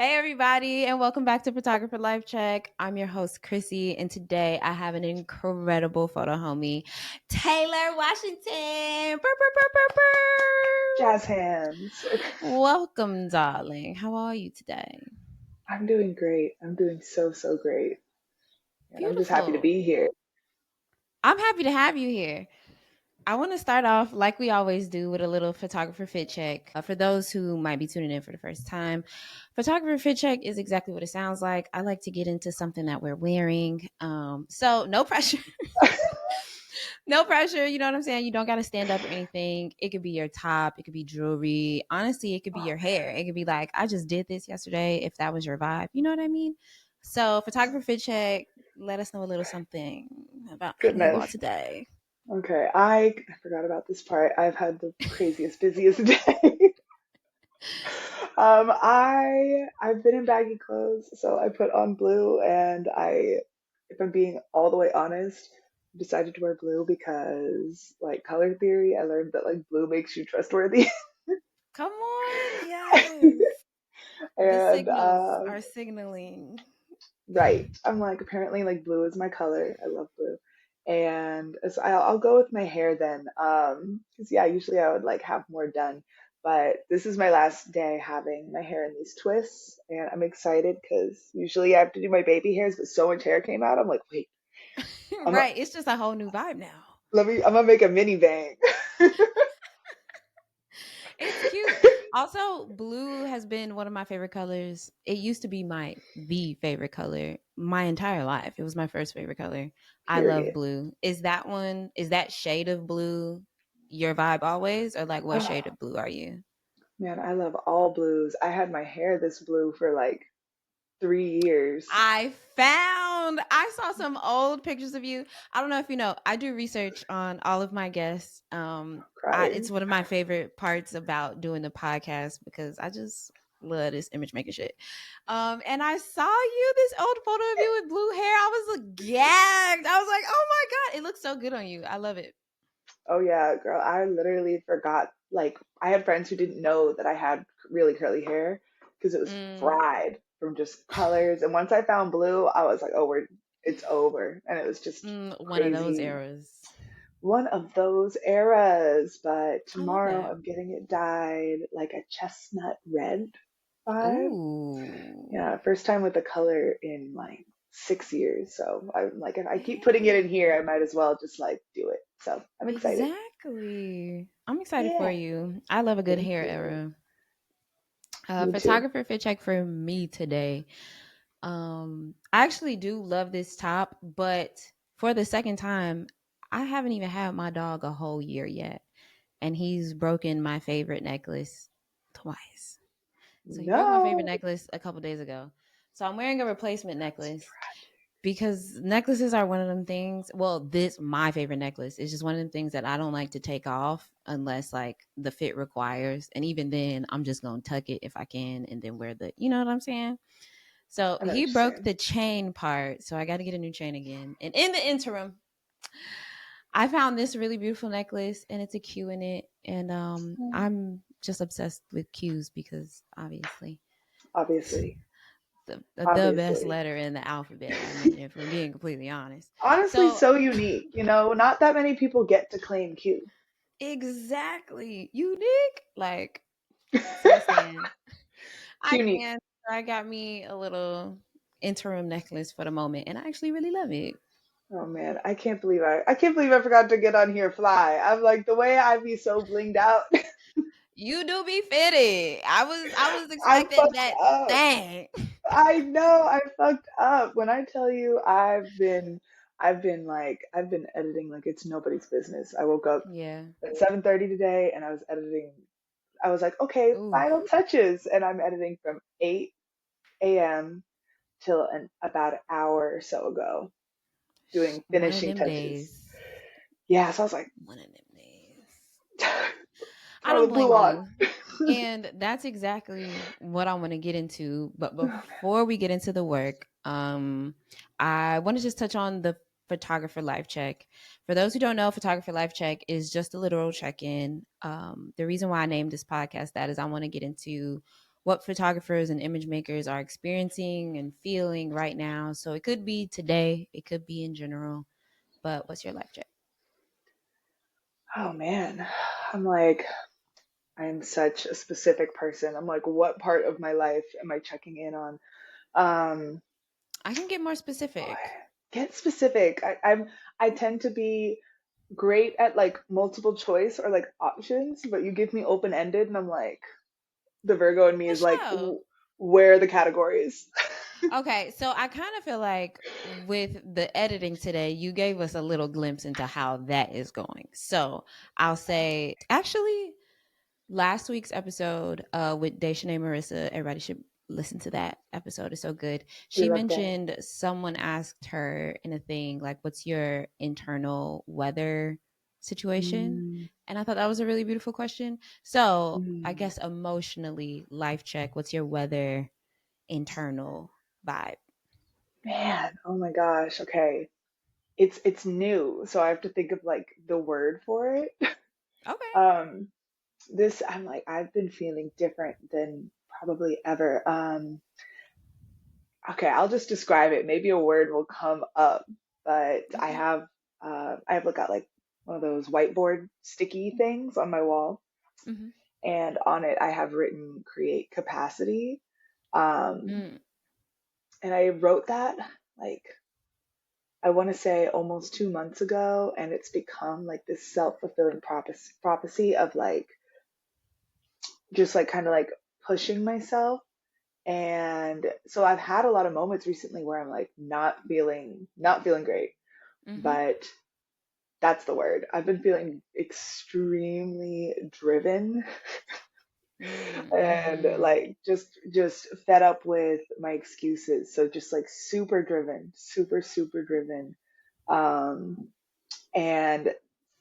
Hey, everybody, and welcome back to Photographer Life Check. I'm your host, Qurissy, and today I have an incredible photo homie, Taylor Washington. Brr, brr, brr, brr, brr. Jazz hands. Welcome, darling. How are you today? I'm doing great. I'm doing so great. And I'm just happy to Beautiful. be here. I'm happy to have you here. I want to start off like we always do with a little photographer fit check. For those who might be tuning in for the first time, photographer fit check is exactly what it sounds like. I like to get into something that we're wearing. So no pressure. No pressure. You know what I'm saying? You don't got to stand up or anything. It could be your top. It could be jewelry. Honestly, it could be Oh, your hair. It could be like, I just did this yesterday if that was your vibe. You know what I mean? So photographer fit check, let us know a little something about who you are goodness. today. Okay, I forgot about this part. I've had the craziest, busiest day. I've been in baggy clothes, so I put on blue, and if I'm being all the way honest, decided to wear blue because, like, color theory, I learned that like blue makes you trustworthy. Come on. Yes. The And signals are signaling. Right. I'm like, apparently, like, blue is my color. I love blue. And so I'll go with my hair then. Because yeah, usually I would like have more done, but this is my last day having my hair in these twists, and I'm excited because usually I have to do my baby hairs, but so much hair came out. I'm like, wait, I'm Right. It's just a whole new vibe now. I'm gonna make a mini bang. It's cute. Also, blue has been one of my favorite colors. It used to be my the favorite color my entire life. It was my first favorite color. I love Period. blue. Is that shade of blue your vibe always? Or like what shade Oh of blue are you? man, I love all blues. I had my hair this blue for like 3 years. I saw some old pictures of you. I don't know if you know, I do research on all of my guests. It's Crying. one of my favorite parts about doing the podcast because I just love this image making shit. And I saw this old photo of you with blue hair. I was like gagged. I was like, oh my God, it looks so good on you. I love it. Oh yeah, girl, I literally forgot. Like, I had friends who didn't know that I had really curly hair because it was Mm, fried from just colors. And once I found blue, I was like, oh, it's over. And it was just one of those crazy. eras. One of those eras. But I love tomorrow that. I'm getting it dyed like a chestnut red vibe. Ooh. Yeah, first time with the color in like 6 years. So I'm like, if I keep putting it in here, I Hey. might as well just like do it. So I'm excited. Exactly. I'm excited for Yeah, you. I love a good thank hair you. era. Me too. Photographer fit check for me today. I actually do love this top, but for the second time, I haven't even had my dog a whole year yet, and he's broken my favorite necklace twice. So he broke my favorite No. necklace a couple days ago. So I'm wearing a replacement That's necklace tragic. because necklaces are one of them things. Well, this my favorite necklace is just one of them things that I don't like to take off unless like the fit requires, and even then, I'm just gonna tuck it if I can, and then wear the. You know what I'm saying? So I know what he you're broke saying. the chain part, so I got to get a new chain again. And in the interim, I found this really beautiful necklace, and it's a Q in it, and Mm. I'm just obsessed with Q's because obviously Obviously. the best Obviously. letter in the alphabet. I mean, if we're being completely honest. Honestly, So so unique. Not that many people get to claim Q. exactly unique, like so I stand. I Unique. stand. I got me a little interim necklace for the moment, and I actually really love it. Oh man, I can't believe I forgot to get on here fly. I'm like the way I be so blinged out. You do be fitted. I was I expecting fucked that up. thing. I know I fucked up. When I tell you I've been editing like it's nobody's business. I woke up Yeah. at 7:30 today and I was editing. I was like, okay, Ooh. final touches, and I'm editing from 8 a.m. till about an hour or so ago, doing One of finishing them touches. days. Yeah, so I was like, One of them days. I throw don't the blue blame on. you. And that's exactly what I want to get into. But Oh man, before we get into the work, I want to just touch on the photographer life check. For those who don't know, photographer life check is just a literal check in. The reason why I named this podcast that is I want to get into what photographers and image makers are experiencing and feeling right now. So it could be today, it could be in general, but what's your life check? Oh man, I'm like, I am such a specific person. I'm like, what part of my life am I checking in on? Um, I can get more boy, specific. get specific. I tend to be great at like multiple choice or like options, but you give me open ended, and I'm like, the Virgo in me For is like, sure. where are the categories? Okay, so I kind of feel like with the editing today, you gave us a little glimpse into how that is going. So I'll say, actually, last week's episode with Deshane Marissa, everybody should listen to that episode. It's so good. We She love that. mentioned someone asked her in a thing, like, what's your internal weather situation? Mm, And I thought that was a really beautiful question. So I mm. guess emotionally, life check, what's your weather internal vibe? Man, oh my gosh. Okay. It's new, so I have to think of like the word for it. Okay. Um, this I'm like I've been feeling different than probably ever. Okay, I'll just describe it. Maybe a word will come up, but Okay. I have got like one of those whiteboard sticky things on my wall, Mm-hmm. and on it I have written create capacity. Um, Mm, and I wrote that like I want to say almost 2 months ago, and it's become like this self-fulfilling prophecy of like just like kind of like pushing myself. And so I've had a lot of moments recently where I'm like not feeling great, mm-hmm. but that's the word. I've been feeling extremely driven and Mm-hmm. like just fed up with my excuses. So just like super driven, super driven. Um and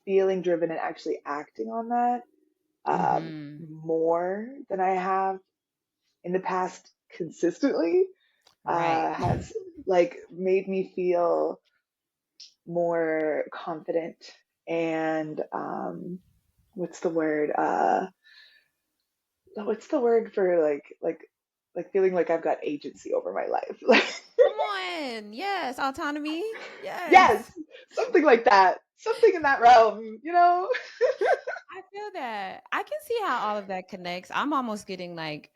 feeling driven and actually acting on that Mm-hmm. more than I have in the past consistently Right. has like made me feel more confident and what's the word what's the word for like feeling like I've got agency over my life like Come on. Yes. Autonomy. Yes. yes, something like that, something in that realm, you know. I feel that. I can see how all of that connects. I'm almost getting like,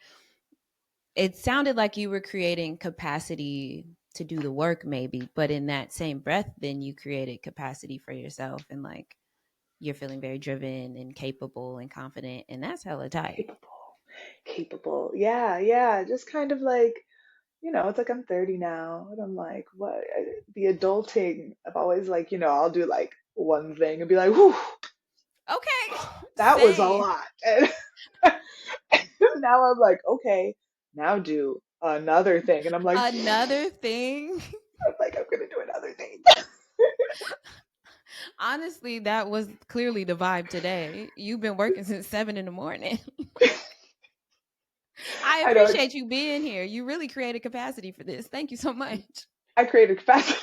it sounded like you were creating capacity to do the work, maybe, but in that same breath, then you created capacity for yourself and like you're feeling very driven and capable and confident. And that's hella tight. Capable, capable, yeah, yeah, just kind of like, it's like I'm 30 now, and I'm like, what? The adulting, I've always like, I'll do like one thing and be like, whew, Okay. that was a Same. lot. And now I'm like, okay, now do another thing. And Another thing. I'm gonna do another thing. Honestly, that was clearly the vibe today. You've been working since 7 in the morning. I I know appreciate you being here. You really created capacity for this. Thank you so much. I created capacity.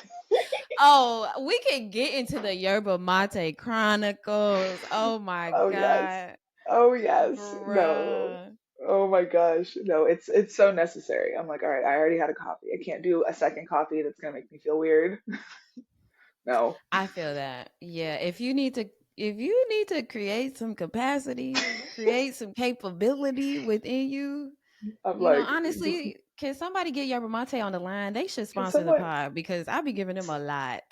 Oh, we can get into the Yerba Mate Chronicles. Oh my Oh yes. God. Oh yes. No. Bruh. Oh my gosh. No, it's so necessary. I'm like, all right, I already had a coffee. I can't do a second coffee that's gonna make me feel weird. No. I feel that. Yeah. If you need to create some capacity, create some capability within you, I'm like, honestly, can somebody get Yerba Mate on the line? They should can sponsor the someone pod because I'll be giving them a lot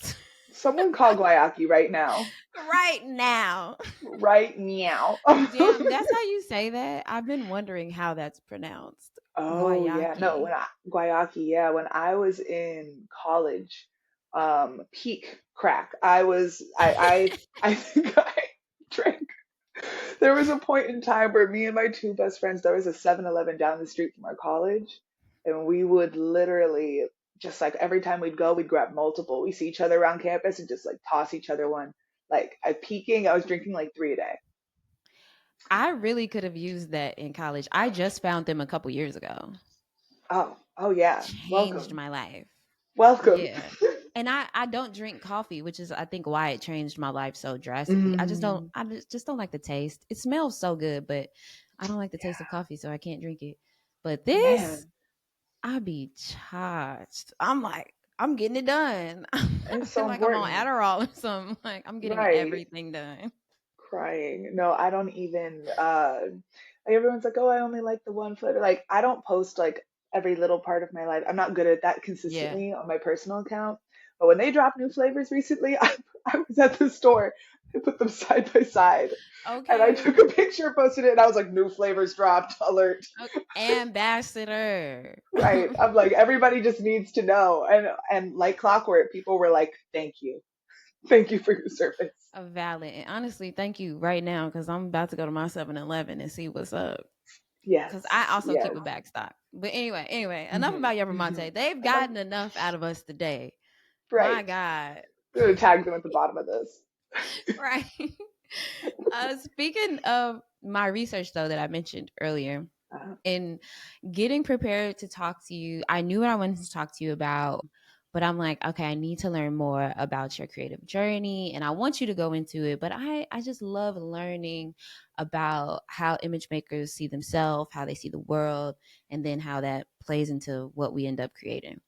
someone call Guayaki right now. right now. Right meow. Damn, that's how you say that? I've been wondering how that's pronounced. Oh yeah, no, Guayaki. Guayaki, yeah, when I was in college, peak crack. I think I drank. There was a point in time where me and my two best friends, there was a 7-Eleven down the street from our college, and we would literally just like every time we'd go, we'd grab multiple. We see each other around campus and just like toss each other one. Like I was drinking like three a day. I really could have used that in college. I just found them a couple years ago. Oh yeah. Changed Welcome. my life. Welcome. Yeah. And I don't drink coffee, which is I think why it changed my life so drastically. Mm, I just don't like the taste. It smells so good, but I don't like the taste of yeah. coffee, so I can't drink it. But this, Man, I be charged. I'm like, I'm getting it done. I it's feel so like I'm on important. Adderall or something. Like I'm getting Right. everything done. Crying. No, I don't even like everyone's like, "Oh, I only like the one flavor." Like I don't post like every little part of my life. I'm not good at that Yeah. consistently on my personal account. But when they dropped new flavors recently, I was at the store. I put them side by side and I took Okay. a picture, posted it, and I was like, "New flavors dropped, alert." Ambassador. Right. I'm like, everybody just needs to know. And like clockwork, people were like, "Thank you. Thank you for your service." A valid. And honestly, thank you right now because I'm about to go to my 7-Eleven and see what's up. Because I Yes. also keep Yes. a back stock. But anyway, enough Hmm. about Yerba Hmm. Mate. They've Enough. gotten enough out of us today. My Right. God. I'm gonna tag them at the bottom of this. Right. Speaking of my research, though, that I mentioned earlier, Uh, in getting prepared to talk to you, I knew what I wanted to talk to you about, but I'm like, okay, I need to learn more about your creative journey and I want you to go into it. But I just love learning about how image makers see themselves, how they see the world, and then how that plays into what we end up creating.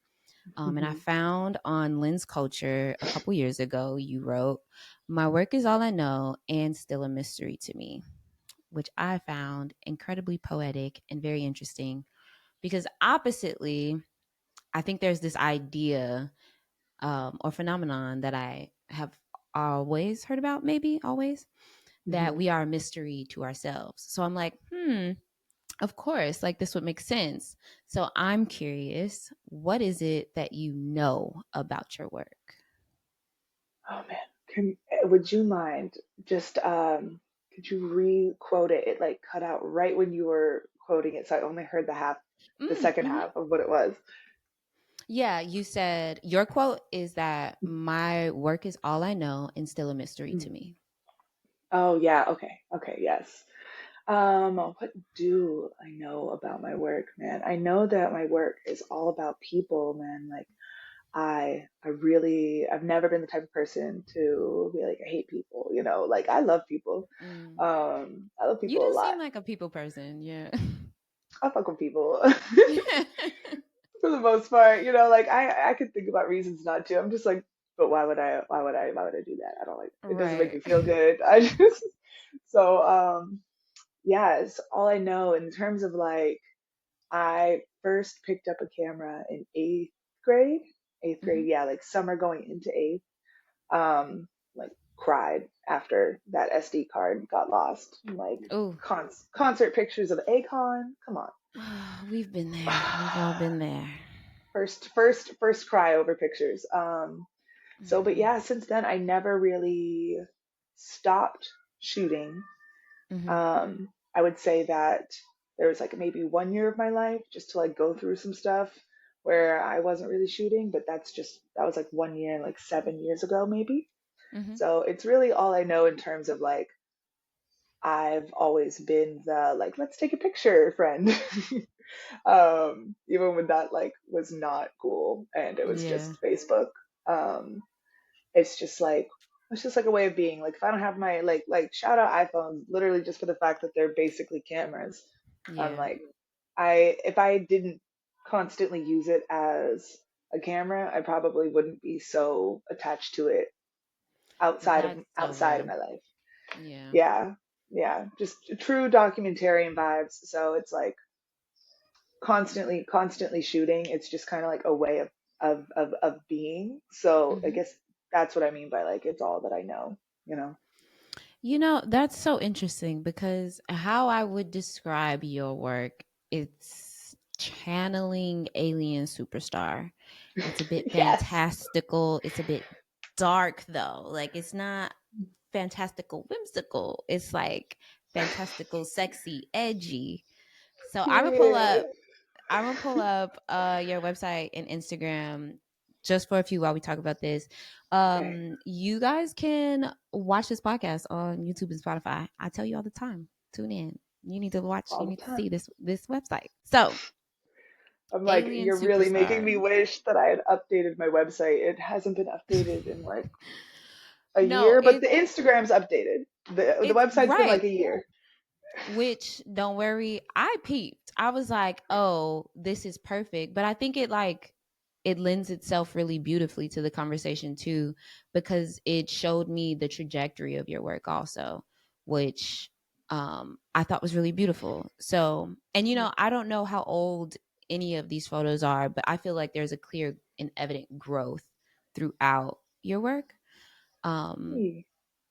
And I mhm. found on Lens Culture a couple years ago, you wrote, "My work is all I know and still a mystery to me," which I found incredibly poetic and very interesting because, oppositely, I think there's this idea or phenomenon that I have always heard about, maybe always, that Mhm. we are a mystery to ourselves. So I'm like, of course, like this would make sense. So I'm curious, what is it that you know about your work? Oh man, would you mind just could you re-quote it? It like cut out right when you were quoting it, so I only heard the second Mm-hmm. half of what it was. Yeah, you said your quote is that my work is all I know and still a mystery to Mhm. me. Oh yeah, okay, okay, yes. What do I know about my work, man? I know that my work is all about people, man. Like I've never been the type of person to be like, I hate people, like I love people. Mm. I love You people a do lot. seem like a people person. Yeah. I fuck with people for the most part, like I could think about reasons not to. I'm just like, but why would I do that? I don't like it doesn't make Right. me feel good. I just so yeah, it's all I know in terms of like I first picked up a camera in grade. Eighth Hmm. grade, yeah, like summer going into eighth. Like cried after that SD card got lost. Like Oh, concert pictures of Akon. Come on. we've been there. We've all been there. First cry over pictures. But Hmm. yeah, since then I never really stopped shooting. Hmm. I would say that there was like maybe 1 year of my life just to like go through some stuff where I wasn't really shooting, but that was like 1 year, like 7 years ago maybe. Hmm. So it's really all I know in terms of like I've always been the like let's take a picture friend. Even when that like was not cool and it was Yeah. just Facebook. Um, it's just like a way of being. Like if I don't have my like shout out iPhones literally just for the fact that they're basically cameras. I'm Yeah. like I if I didn't constantly use it as a camera, I probably wouldn't be so attached to it That's so outside of real. my life. Yeah. Yeah. Yeah, just true documentarian vibes. So it's like constantly shooting. It's just kind of like a way of being. So I Hmm. guess that's what I mean by like it's all that I know, you know. That's so interesting because how I would describe your work, it's channeling alien superstar. It's a bit Yes. fantastical. It's a bit dark though. Like it's not fantastical whimsical. It's like fantastical sexy edgy. So Period. I'm gonna pull up your website and Instagram just for a few while we talk about this. Okay. You guys can watch this podcast on YouTube and Spotify. I tell you all the time. Tune in. You need to watch. All You the need to see time. this website. So, I'm like, Alien you're really making me Superstar. wish that I had updated my website. It hasn't been updated in like a No, year, but the Instagram's updated. The it's website's been right. like a year. Which don't worry, I peeped. I was like, oh, this is perfect. But I think it lends itself really beautifully to the conversation too, because it showed me the trajectory of your work also, which I thought was really beautiful. So, and I don't know how old any of these photos are, but I feel like there's a clear and evident growth throughout your work. Um, Hey.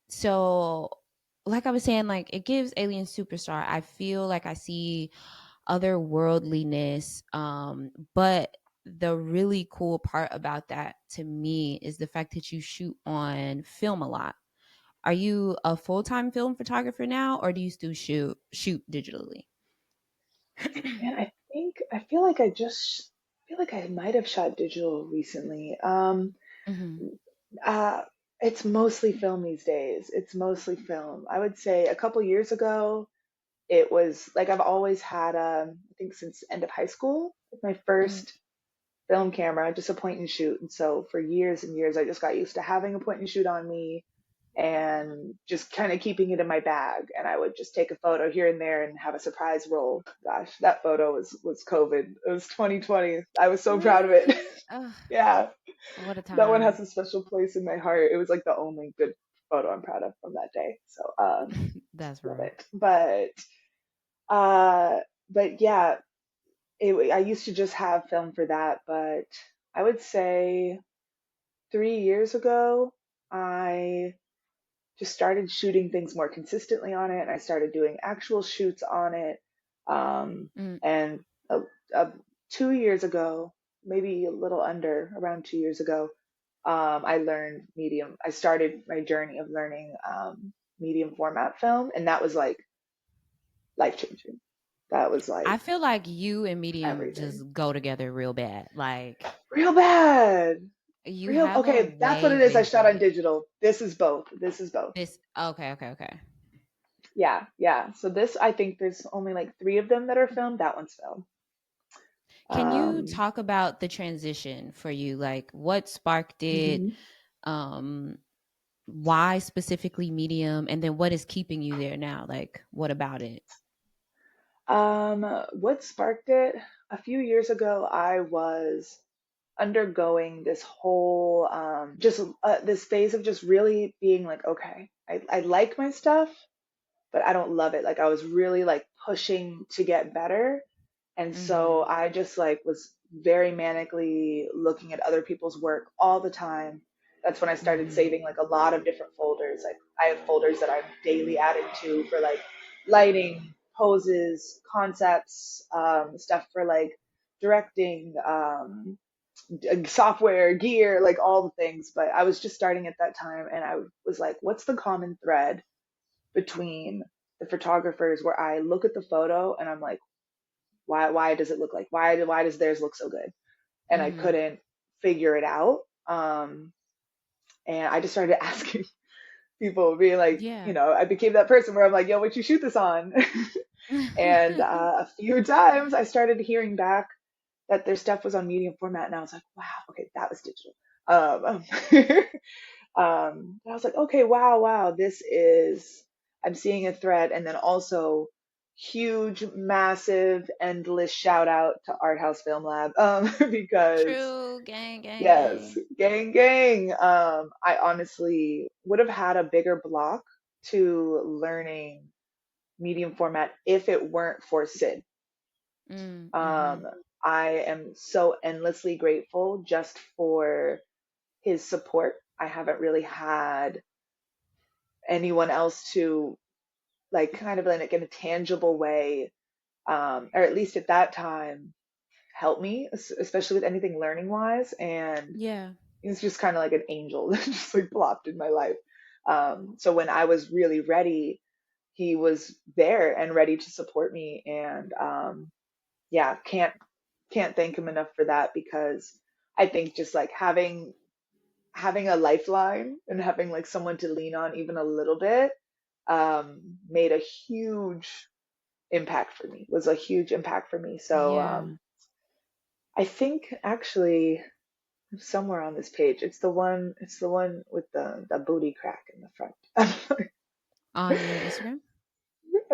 so like I was saying, like it gives Alien Superstar. I feel like I see otherworldliness. But the really cool part about that to me is the fact that you shoot on film a lot. Are you a full time film photographer now, or do you still shoot digitally? Man, I feel like I feel like I might have shot digital recently. Hmm. Uh, it's mostly film these days. It's mostly film. I would say a couple years ago, it was like I've always had, I think since the end of high school, like my Hmm. first film camera, just a point and shoot. And so for years and years, I just got used to having a point and shoot on me and just kind of keeping it in my bag. And I would just take a photo here and there and have a surprise roll. Gosh, that photo was COVID. It was 2020. I was so proud of it. Really? Oh, Yeah, what a that one time. has a special place in my heart. It was like the only good photo I'm proud of from that day. So That's love real. it. Uh, but yeah, I used to just have film for that. But I would say 3 years ago, I just started shooting things more consistently on it, and I started doing actual shoots on it. Um, Mm. and uh, 2 years ago, maybe a little under, around 2 years ago, I learned medium. I started my journey of learning medium format film, and that was like life changing. That was I like feel like you and medium everything. just go together real bad. Like Real bad. you Real. have a Okay, that's what way it is. I shot on visually. digital. This is both. This is both. This okay, okay, okay. Yeah, yeah. So this, I think there's only like three of them that are filmed. That one's filmed. Can you Um, talk about the transition for you? Like what sparked it? mhm. Um, why specifically medium? And then what is keeping you there now? Like what about it? What sparked it? A few years ago, I was undergoing this whole, just this phase of just really being like, okay, I like my stuff, but I don't love it. Like I was really like pushing to get better. And so Mhm. I just like was very manically looking at other people's work all the time. That's when I started Mhm. saving like a lot of different folders. Like I have folders that I'm daily adding to for like lighting, poses, concepts, stuff for like directing, software, gear, like all the things. But I was just starting at that time and I was like, what's the common thread between the photographers where I look at the photo and I'm like, why does it look like why does theirs look so good? And I Mhm. couldn't figure it out. And I just started asking people, being like, Yeah. I became that person where I'm like, yo, what you shoot this on? And a few times I started hearing back that their stuff was on medium format, and I was like, wow, okay, that was digital. Um, I was like, okay, wow, wow, this is, I'm seeing a thread. And then also, huge, massive, endless shout out to Art House Film Lab, because, True. Gang, gang, yes, gang. gang, gang. I honestly would have had a bigger block to learning medium format if it weren't for Sid. Mm, Um, mhm. I am so endlessly grateful just for his support. I haven't really had anyone else to like kind of like in a tangible way, or at least at that time, help me, especially with anything learning wise. And Yeah. he's just kind of like an angel that just like plopped in my life. So when I was really ready, he was there and ready to support me. And yeah, can't thank him enough for that, because I think just like having a lifeline and having like someone to lean on even a little bit, made a huge impact for me, was a huge impact for me. So Yeah. I think actually somewhere on this page, it's the one with the booty crack in the front. On your Instagram?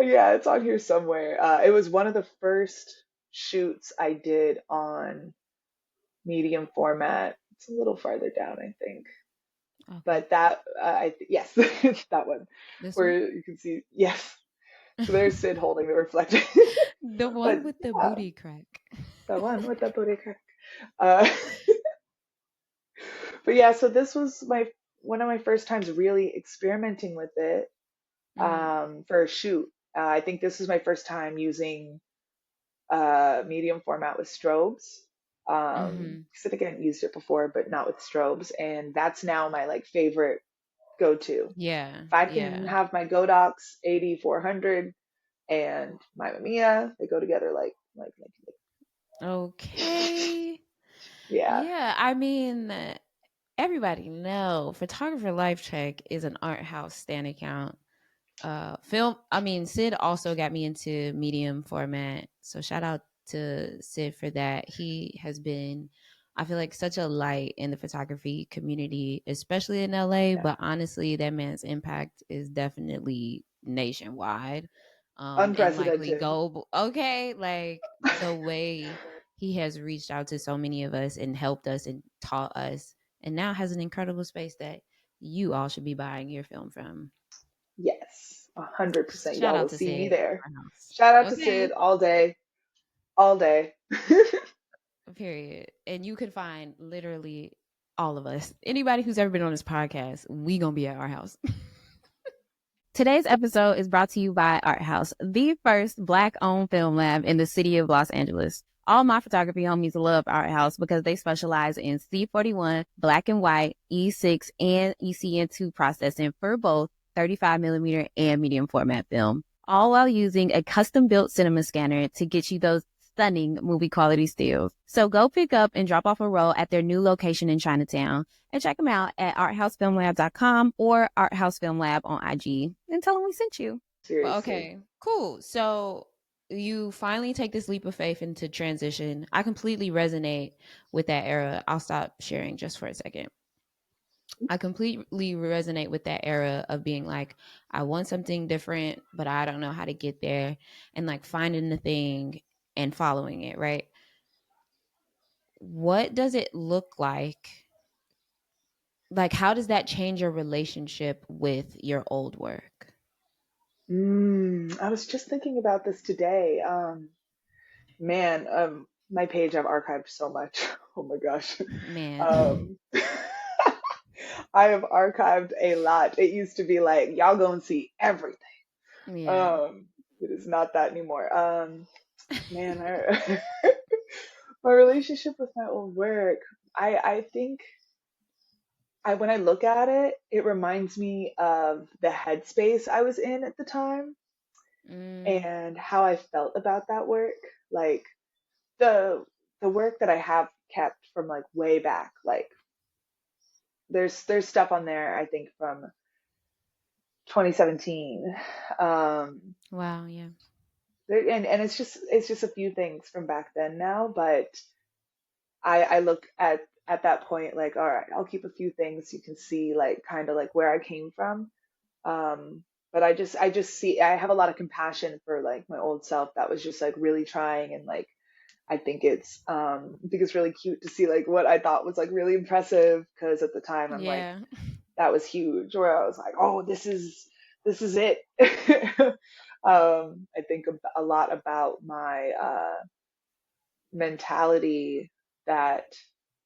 Yeah, it's on here somewhere. It was one of the first shoots I did on medium format. It's a little farther down, I think. Okay. But that, yes, that one This one? where you can see, yes. So there's Sid holding the reflector. The But one with the yeah, booty crack. the one with the booty crack. Uh, but yeah, so this was my one of my first times really experimenting with it Mm, for a shoot. I think this is my first time using medium format with strobes. mm-hmm. 'Cause I think I hadn't used it before, but not with strobes, and that's now my like favorite go-to. Yeah, If I can yeah. have my Godox 8400 and Mamma Mia, they go together like Okay. yeah, Yeah, I mean, everybody know Photographer Life Check is an art house stand account. Film, I mean, Sid also got me into medium format. So shout out to Sid for that. He has been, I feel like, such a light in the photography community, especially in LA, yeah, but honestly that man's impact is definitely nationwide. And likely unprecedented. global. Okay, like the way he has reached out to so many of us and helped us and taught us, and now has an incredible space that you all should be buying your film from. Yes, 100%. Shout Y'all out will to see me Sid, there. our house. Shout out to Sid Okay. all day, all day. Period. And you could find literally all of us. Anybody who's ever been on this podcast, we gonna be at our house. Today's episode is brought to you by Art House, the first Black-owned film lab in the city of Los Angeles. All my photography homies love Art House because they specialize in C41, black and white, E6, and ECN2 processing for both 35 millimeter and medium format film, all while using a custom-built cinema scanner to get you those stunning movie quality stills. So go pick up and drop off a roll at their new location in Chinatown and check them out at arthousefilmlab.com or arthousefilmlab on IG and tell them we sent you. But Seriously. okay, cool. So you finally take this leap of faith into transition. I completely resonate with that era. I'll stop sharing just for a second. I completely resonate with that era of being like, I want something different, but I don't know how to get there, and like finding the thing and following it, right? What does it look like? Like, how does that change your relationship with your old work? I was just thinking about this today. Man, my page I've archived so much. Oh my gosh. Man. Um, I have archived a lot. It used to be like, y'all go and see everything. Yeah. Um, it is not that anymore. Man, my relationship with my old work, I think when I look at it, it reminds me of the headspace I was in at the time Mm, and how I felt about that work. Like the the work that I have kept from like way back, like there's stuff on there I think from 2017. Um, wow. Yeah. and it's just a few things from back then now, but I look at that point like, all right, I'll keep a few things you can see like kind of like where I came from. But I just see I have a lot of compassion for like my old self that was just like really trying and like I think it's really cute to see like what I thought was like really impressive because at the time I'm like Yeah. that was huge where I was like, oh, this is it. I think a lot about my mentality that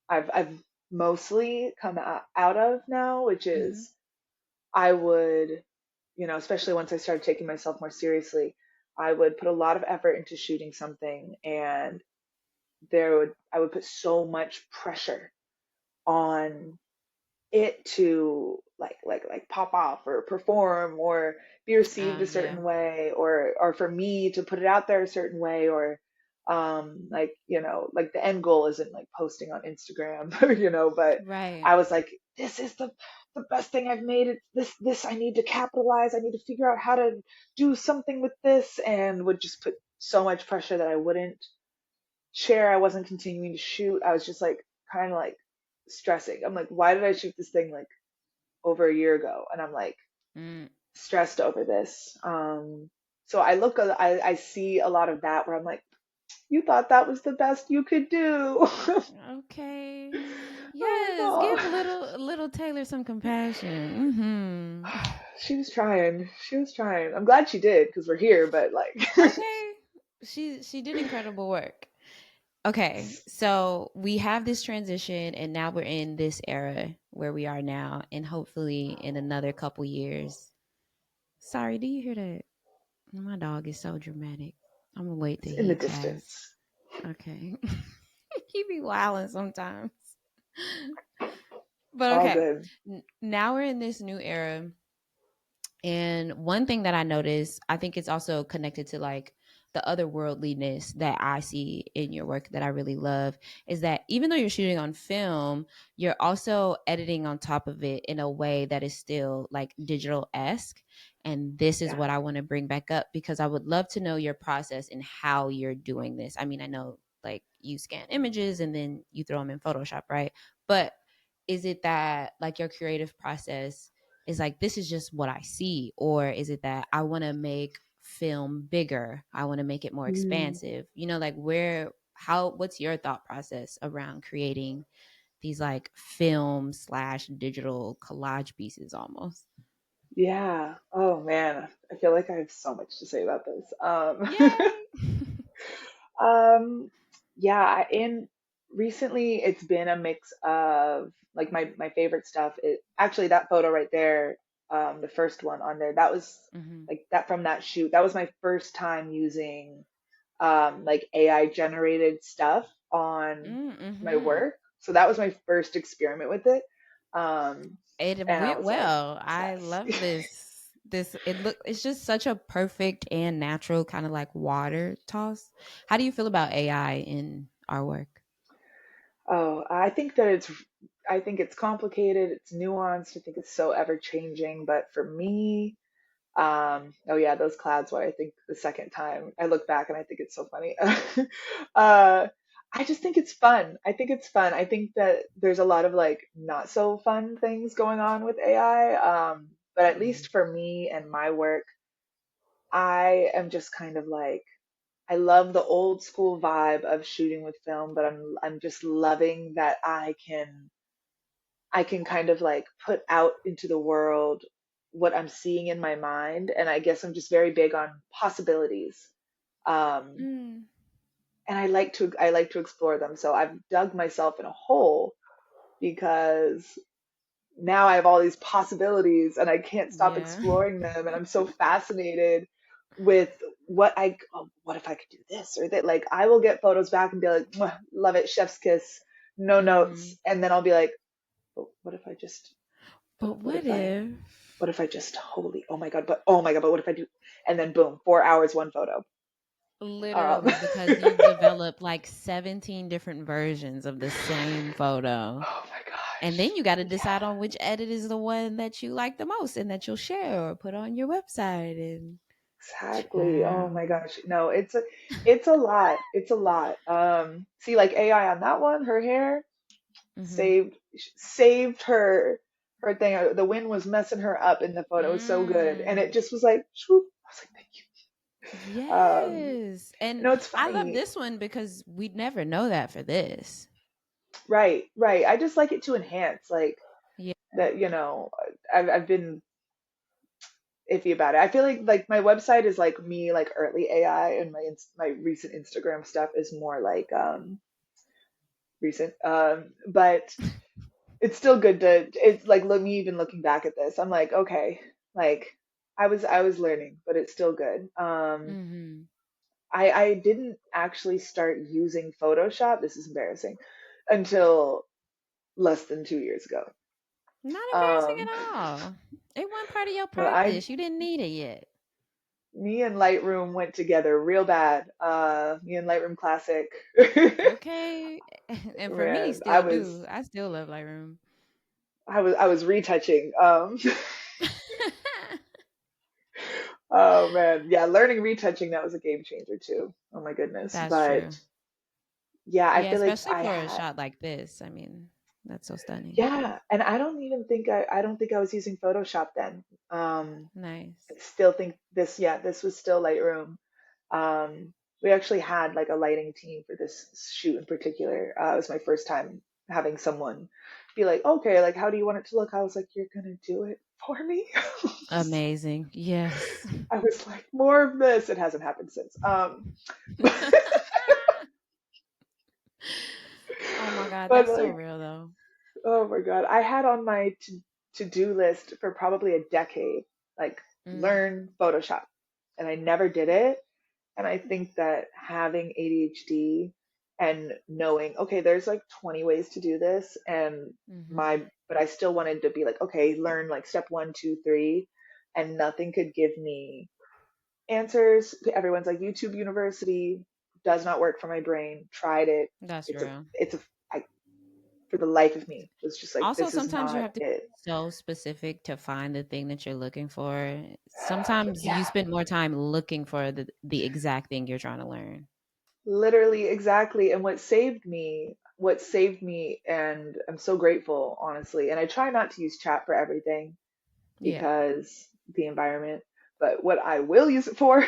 I've mostly come out of now, which Hmm. is I would, especially once I started taking myself more seriously, I would put a lot of effort into shooting something and I would put so much pressure on it to like pop off or perform or be received a Yeah. certain way or for me to put it out there a certain way or like like the end goal isn't like posting on Instagram but Right. I was like this is the best thing I've made. It this I need to capitalize. I need to figure out how to do something with this and would just put so much pressure that I wouldn't share. I wasn't continuing to shoot. I was just like kind of like stressing. I'm like, why did I shoot this thing like over a year ago? And I'm like Mm, stressed over this. So I see a lot of that where I'm like, you thought that was the best you could do. Okay. Oh Yes, give no. little Taylor some compassion. She was trying. She was trying. I'm glad she did because we're here, but like, Okay. She did incredible work. Okay, so we have this transition, and now we're in this era where we are now, and hopefully in another couple years. Sorry, do you hear that? My dog is so dramatic. I'm gonna wait it's till in the he pass. distance. Okay, he be wilding sometimes. But All okay, good. now we're in this new era. And one thing that I noticed, I think it's also connected to like the otherworldliness that I see in your work that I really love is that even though you're shooting on film, you're also editing on top of it in a way that is still like digital esque. And this is Yeah. what I want to bring back up because I would love to know your process and how you're doing this. I mean, I know like you scan images and then you throw them in Photoshop, right? But is it that like your creative process is like this is just what I see, or is it that I want to make film bigger, I want to make it more Mm, expansive, you know, like where how what's your thought process around creating these like film slash digital collage pieces almost? yeah. Oh man, I feel like I have so much to say about this. Yay. Um, yeah, in recently it's been a mix of like my favorite stuff is actually that photo right there, the first one on there. That was Mm-hmm. like that from that shoot. That was my first time using like AI generated stuff on my Mm-hmm. work. So that was my first experiment with it. Um, It and I went was like well. I love obsessed. this it's just such a perfect and natural kind of like water toss. How do you feel about AI in our work? Oh, I think it's complicated, it's nuanced, I think it's so ever changing. But for me, oh yeah, those clouds were, I think the second time I look back and I think it's so funny. uh, I just think it's fun. I think it's fun. I think that there's a lot of like not so fun things going on with AI. But at Mm. least for me and my work, I am just kind of like I love the old school vibe of shooting with film, but I'm just loving that I can kind of like put out into the world what I'm seeing in my mind, and I guess I'm just very big on possibilities. Um, Mm. and I like to explore them. So I've dug myself in a hole because now I have all these possibilities and I can't stop Yeah. exploring them. And I'm so fascinated with what if I could do this or that. Like I will get photos back and be like, "Mwah, love it, chef's kiss, no Hmm. notes." And then I'll be like, but But what if if I just holy, oh my God, but what if I do? And then boom, 4 hours, one photo. Um, literally because you've developed like 17 different versions of the same photo. oh my And then gosh. you got to Yeah. decide on which edit is the one that you like the most and that you'll share or put on your website and Exactly. Oh my child. gosh. No, it's a lot. It's a lot. See like AI on that one, her hair Hmm. saved her thing. The wind was messing her up in the photo. It was so good. And it Mm. just was like, swoop. I was like, thank you. Yes. And It's I love funny. this one because we'd never know that for this. Right, right. I just like it to enhance, like Yeah. that, I've been iffy about it. I feel like my website is like me like early AI, and my recent Instagram stuff is more like recent. But it's still good to it's like me even looking back at this, I'm like, okay, like I was learning, but it's still good. Hmm. I didn't actually start using Photoshop, this is embarrassing, until less than 2 years ago. Not embarrassing Um, at all. It wasn't part of your no, I practice. You didn't need it yet. me and Lightroom went together real bad. Me and Lightroom Classic. Okay. And for me, Man, still do. I still love Lightroom. I was retouching. Oh man, yeah, learning retouching, that was a game changer too. Oh my goodness. That's But true. yeah, I Yeah, feel like especially I for a had shot like this. I mean. That's so stunning. Yeah, and I don't think I was using Photoshop then. Nice. I still think this, yeah, this was still Lightroom. Um, we actually had like a lighting team for this shoot in particular. It was my first time having someone be like, okay, like how do you want it to look? I was like, you're gonna do it for me. Amazing. Yes. I was like, more of this. It hasn't happened since. Oh my God, But that's so like, real though. oh my God, I had on my to-do list for probably a decade, like Mm, learn Photoshop, and I never did it. And I think that having ADHD and knowing, okay, there's like 20 ways to do this, and mm-hmm. my, but I still wanted to be like, okay, learn like step one, two, three, and nothing could give me answers. Everyone's like, YouTube University does not work for my brain. Tried it. That's It's a, real. it's a, I, for the life of me, was just like, Also, this is sometimes you not have to be it. so specific to find the thing that you're looking for. Sometimes Yeah, you spend more time looking for the exact thing you're trying to learn. literally, exactly. And what saved me, and I'm so grateful, honestly. And I try not to use chat for everything Yeah. because the environment, but what I will use it for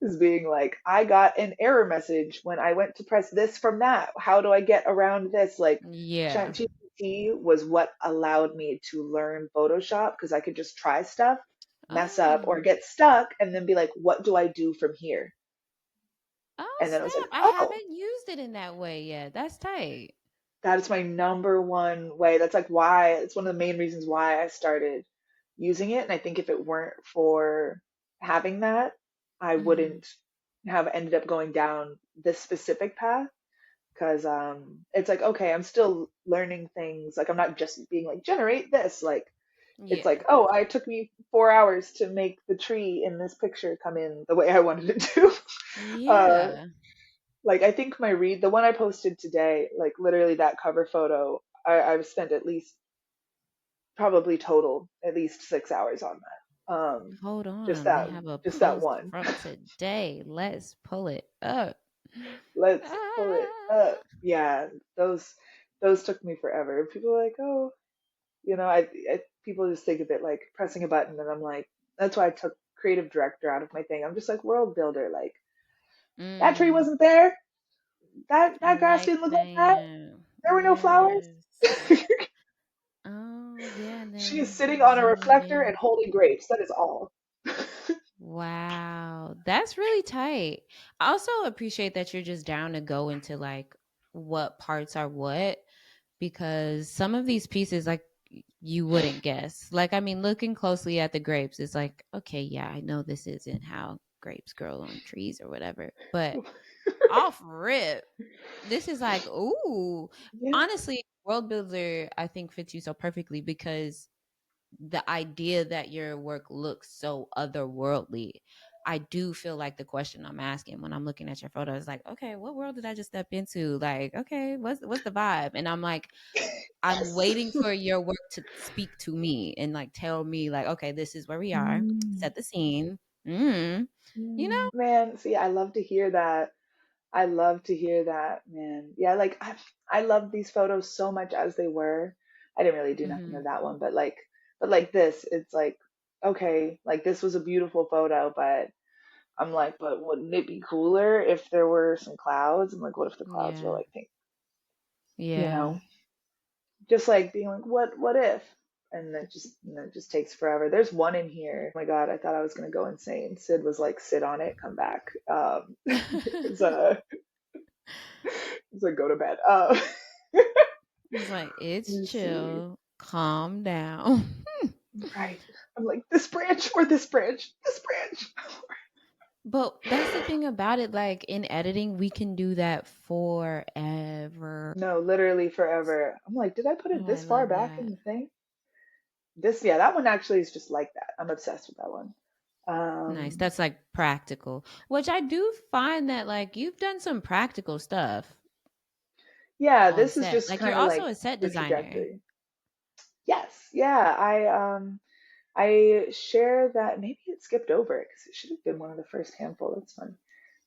is being like, I got an error message when I went to press this from that. How do I get around this? Like, Yeah. ChatGPT was what allowed me to learn Photoshop because I could just try stuff, mess up, or Oh. get stuck, and then be like, what do I do from here? Oh, And then I was like, snap. I oh, haven't used it in that way yet. That's tight. that is my number one way. That's like why, it's one of the main reasons why I started using it. And I think if it weren't for having that, I Hmm. wouldn't have ended up going down this specific path. Because it's like, okay, I'm still learning things. Like, I'm not just being like, generate this. Like, it's Yeah. like, oh, it took me 4 hours to make the tree in this picture come in the way I wanted it to. uh, Yeah. like, I think the one I posted today, like, literally that cover photo, I've spent at least, probably total, at least 6 hours on that. Hold Just on. We that, have a just that post one. from today. Let's pull it up. Let's pull it up. Ah. Yeah, those took me forever. People are like, oh, people just think of it like pressing a button, and I'm like, that's why I took creative director out of my thing. I'm just like world builder. Like, that tree Mm, wasn't there. I That grass like didn't look like that. that. There were no flowers. Yes. Oh, yeah. And She is then sitting on a zooming reflector in. and holding grapes. That is all. Wow, that's really tight. I also appreciate that you're just down to go into like what parts are what because some of these pieces like you wouldn't guess. Like I mean, looking closely at the grapes, it's like, okay, yeah, I know this isn't how grapes grow on trees or whatever. But off rip, this is like, ooh. Yeah. Honestly, World Builder I think fits you so perfectly because the idea that your work looks so otherworldly. I do feel like the question I'm asking when I'm looking at your photo is like, okay, what world did I just step into? Like, okay, what's the vibe? And I'm like, I'm Yes. waiting for your work to speak to me and like tell me like, okay, this is where we are. Mm, Set the scene. Mm. You know? man, see, I love to hear that. I love to hear that, man. Yeah, like I love these photos so much as they were. I didn't really do nothing Hmm. of that one, but like this, it's like, okay, like this was a beautiful photo, but I'm like, but wouldn't it be cooler if there were some clouds? I'm like, what if the clouds were Yeah. like pink? You Yeah. know, just like being like, what if? And it just takes forever. There's one in here. Oh my God, I thought I was gonna go insane. Sid was like, sit on it, come back. It's it's like go to bed. It's like, Let it's me see. chill. Calm down. Right. I'm like, this branch or this branch, this branch. But that's the thing about it, like, in editing, we can do that forever. No, literally forever. I'm like, did I put it Oh, I this far love back in that. the thing? Yeah, that one actually is just like that. I'm obsessed with that one. Nice. Um, That's, like, practical, which I do find that, like, you've done some practical stuff yeah, on this is set. just Like, you're kind of also like a set the designer. trajectory. Yes, yeah. I share that. Maybe it skipped over it because it should have been one of the first handful. That's fun.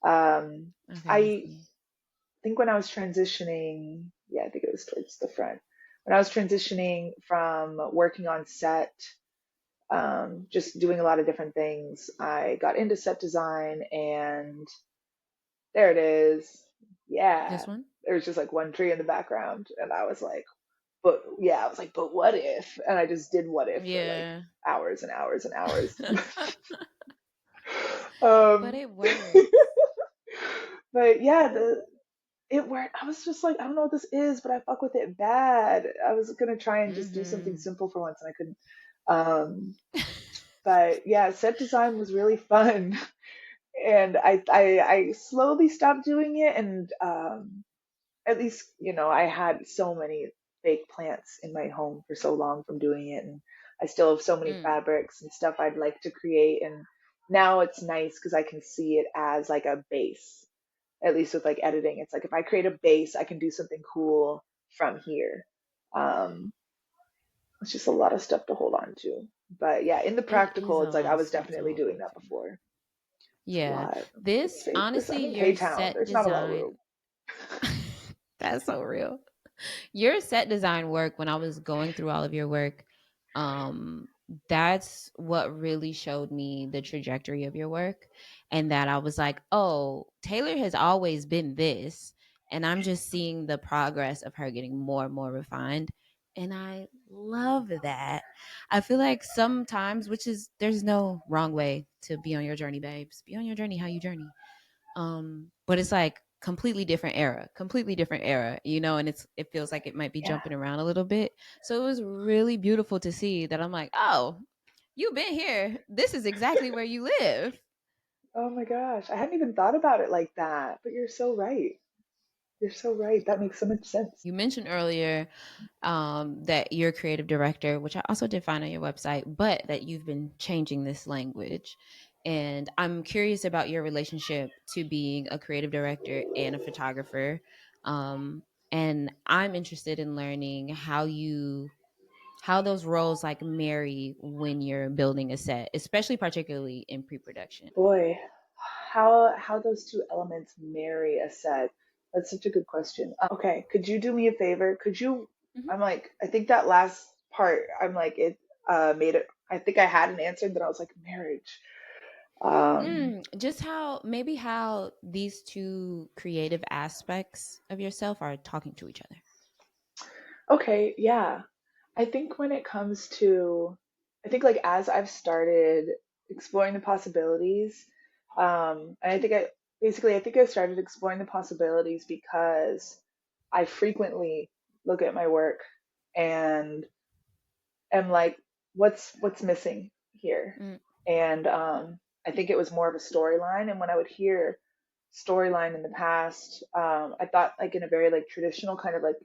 Um, Okay, I I see. think when I was transitioning, yeah, I think it was towards the front. when I was transitioning from working on set, just doing a lot of different things, I got into set design, and there it is. Yeah, This one? there was just like one tree in the background, and I was like, but yeah, I was like, but what if? And I just did what if for like Yeah. hours and hours and hours. But um, it works. but yeah, the it worked. I was just like, I don't know what this is, but I fuck with it bad. I was gonna try and just do something Mm-hmm. simple for once, and I couldn't. Um, but yeah, set design was really fun, and I slowly stopped doing it, and at least I had so many fake plants in my home for so long from doing it, and I still have so many Mm, fabrics and stuff I'd like to create, and now it's nice because I can see it as like a base. At least with like editing, it's like if I create a base, I can do something cool from here. um it's just a lot of stuff to hold on to, but yeah, in the it is practical, a it's like lot I of was stuff to definitely hold doing on that to. before. It's a Yeah. lot. It's This, fake. honestly, I'm in your K-Town, set there's not a lot of design, room. that's so real. Your set design work, when I was going through all of your work, um, that's what really showed me the trajectory of your work. And that I was like, oh, Taylor has always been this. And I'm just seeing the progress of her getting more and more refined. And I love that. I feel like sometimes, which is, there's no wrong way to be on your journey, babes. Be on your journey how you journey. But it's like completely different era, and it feels like it might be Yeah. jumping around a little bit. So it was really beautiful to see that. I'm like, oh, you've been here, this is exactly where you live. Oh my gosh, I hadn't even thought about it like that, but you're so right. You're so right. That makes so much sense. You mentioned earlier that you're a creative director, which I also did find on your website, but that you've been changing this language. And I'm curious about your relationship to being a creative director and a photographer. Um, and I'm interested in learning how those roles like marry when you're building a set, especially particularly in pre-production. Boy, how those two elements marry a set. That's such a good question. Okay, could you do me a favor? Could you Mhm. I'm like, I think that last part, I'm like, it made it, I think I had an answer, but I was like, marriage. Just how these two creative aspects of yourself are talking to each other. Okay, yeah. I think when it comes to, I think like as I've started exploring the possibilities, and I think I started exploring the possibilities because I frequently look at my work and am like, what's missing here? Mm, And I think it was more of a storyline. And when I would hear storyline in the past, I thought like in a very like traditional kind of like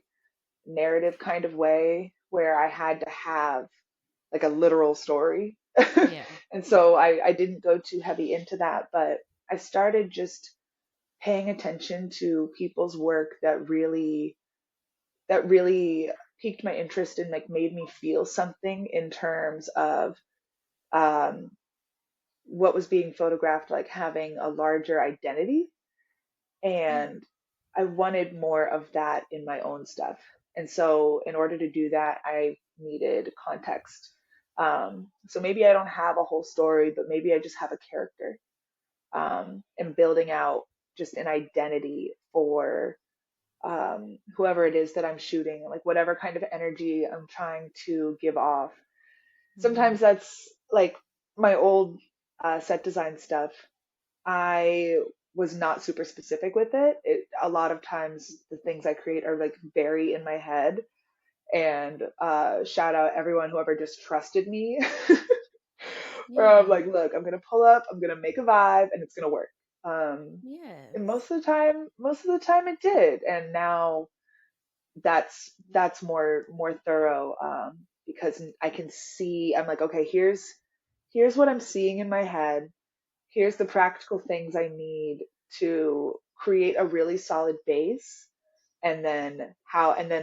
narrative kind of way where I had to have like a literal story. yeah. And so I didn't go too heavy into that, but I started just paying attention to people's work that really piqued my interest and like made me feel something in terms of um, what was being photographed, like having a larger identity. Mm, And I wanted more of that in my own stuff. And so, in order to do that, I needed context. So maybe I don't have a whole story, but maybe I just have a character, and building out just an identity for whoever it is that I'm shooting, like whatever kind of energy I'm trying to give off. mm-hmm. Sometimes that's like my old set design stuff. I was not super specific with it. A lot of times the things I create are like very in my head. And shout out everyone who ever just trusted me. Where I'm Yeah. like, look, I'm gonna pull up, I'm gonna make a vibe, and it's gonna work. Um, and Yes. most of the time it did. And now that's more thorough, because I can see. I'm like, okay, here's what I'm seeing in my head. Here's the practical things I need to create a really solid base. And then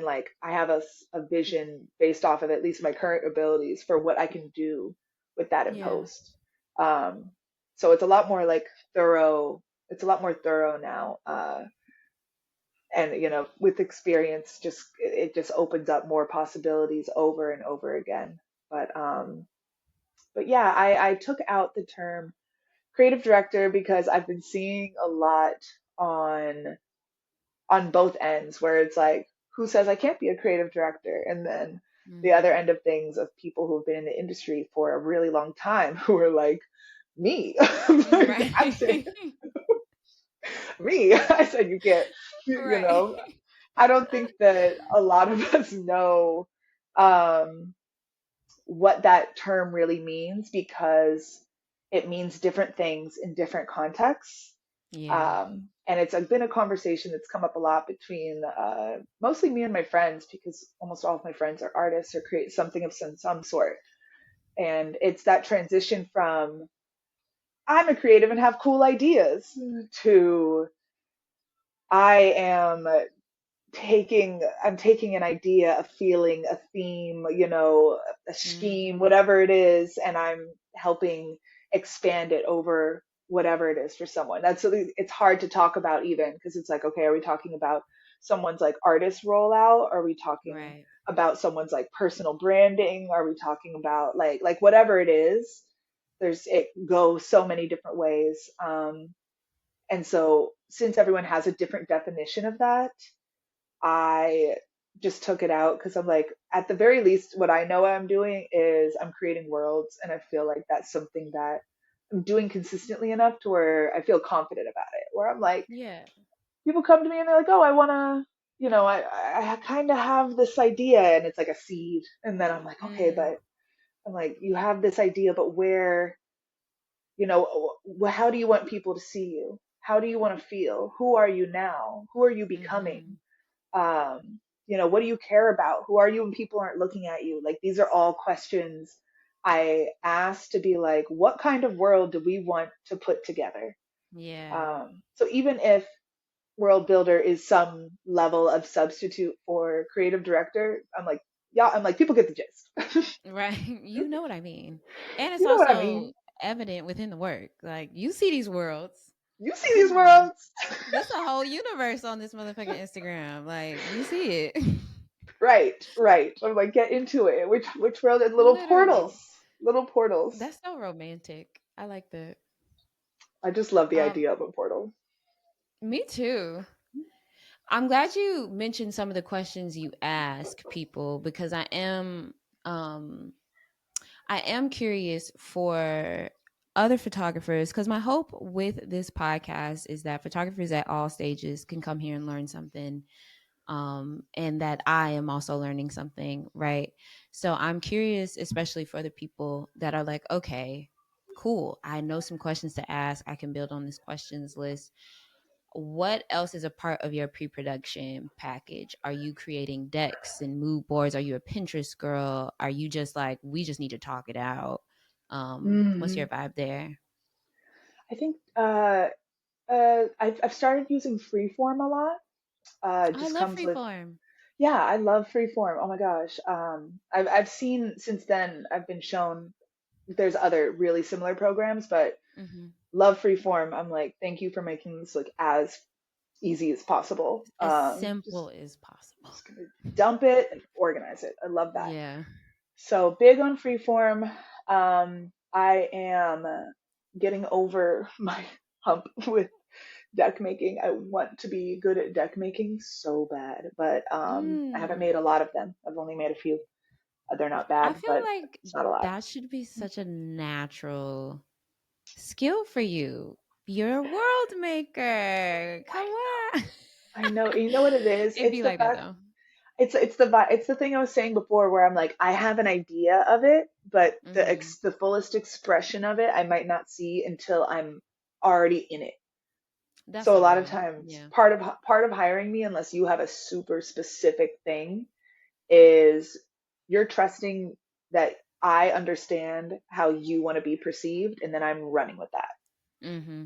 like I have a vision based off of at least my current abilities for what I can do with that in Yeah. post. Um, so it's a lot more like thorough. It's a lot more thorough now. And with experience, just it just opens up more possibilities over and over again. But yeah, I took out the term creative director because I've been seeing a lot on both ends where it's like, who says I can't be a creative director? And then the other Mm-hmm. end of things of people who have been in the industry for a really long time who are like, me. Like, I'm saying Right. me. I said you can't, you Right. know. I don't think that a lot of us know um, what that term really means because it means different things in different contexts. Yeah. And it's been a conversation that's come up a lot between mostly me and my friends because almost all of my friends are artists or create something of some sort. And it's that transition from I'm a creative and have cool ideas to I am I'm taking an idea, a feeling, a theme, a scheme, Mm-hmm. whatever it is, and I'm helping expand it over whatever it is for someone. It's hard to talk about even because it's like, okay, are we talking about someone's like artist rollout? Are we talking Right. about someone's like personal branding? Are we talking about like whatever it is? It goes so many different ways. And so since everyone has a different definition of that, I just took it out because I'm like, at the very least, what I know I'm doing is I'm creating worlds, and I feel like that's something that I'm doing consistently enough to where I feel confident about it. Where I'm like, Yeah. people come to me and they're like, oh, I want to, I kind of have this idea, and it's like a seed, and then I'm like, okay, Mm. but I'm like, you have this idea, but where, how do you want people to see you? How do you want to feel? Who are you now? Who are you becoming? Mm-hmm. What do you care about? Who are you when people aren't looking at you? Like, these are all questions I ask to be like, what kind of world do we want to put together? Yeah. So even if world builder is some level of substitute for creative director, I'm like, yeah, I'm like, people get the gist. Right. You know what I mean. And it's You know what I also mean? evident within the work. Like you see these worlds. You see these Come on. worlds. This a whole universe on this motherfucking Instagram. Like you see it. Right, right. I'm like, get into it. Which world? And little Literally. portals. Little portals. That's so romantic. I like that. I just love the Um, idea of a portal. Me too. I'm glad you mentioned some of the questions you ask people because um I am curious for other photographers because my hope with this podcast is that photographers at all stages can come here and learn something, and that I am also learning something, right? So I'm curious, especially for the people that are like, okay, cool, I know some questions to ask, I can build on this questions list. What else is a part of your pre-production package? Are you creating decks and mood boards? Are you a Pinterest girl? Are you just like, we just need to talk it out? What's your Mm. vibe there? I think I've started using freeform a lot. It Oh, I just love comes with freeform. yeah, I love freeform. Oh my gosh. I've seen since then. I've been shown there's other really similar programs, but Hmm. love freeform. I'm like, thank you for making this look as easy as possible. As Just simple as possible. just gonna dump it and organize it. I love that. Yeah. So big on freeform. I am getting over my hump with deck making. I want to be good at deck making so bad, but I haven't Mm. made a lot of them. I've only made a few. They're not I bad, feel but like it's not a lot. that should be such a natural skill for you. You're a world maker. Come on. I know. You know what it is? It'd It's be the like that fact. though. It's the thing I was saying before, where I'm like, I have an idea of it, but Hmm. the fullest expression of it, I might not see until I'm already in it. That's So a so lot of real. times, Yeah. part of hiring me, unless you have a super specific thing, is you're trusting that I understand how you want to be perceived, and then I'm running with that. Hmm.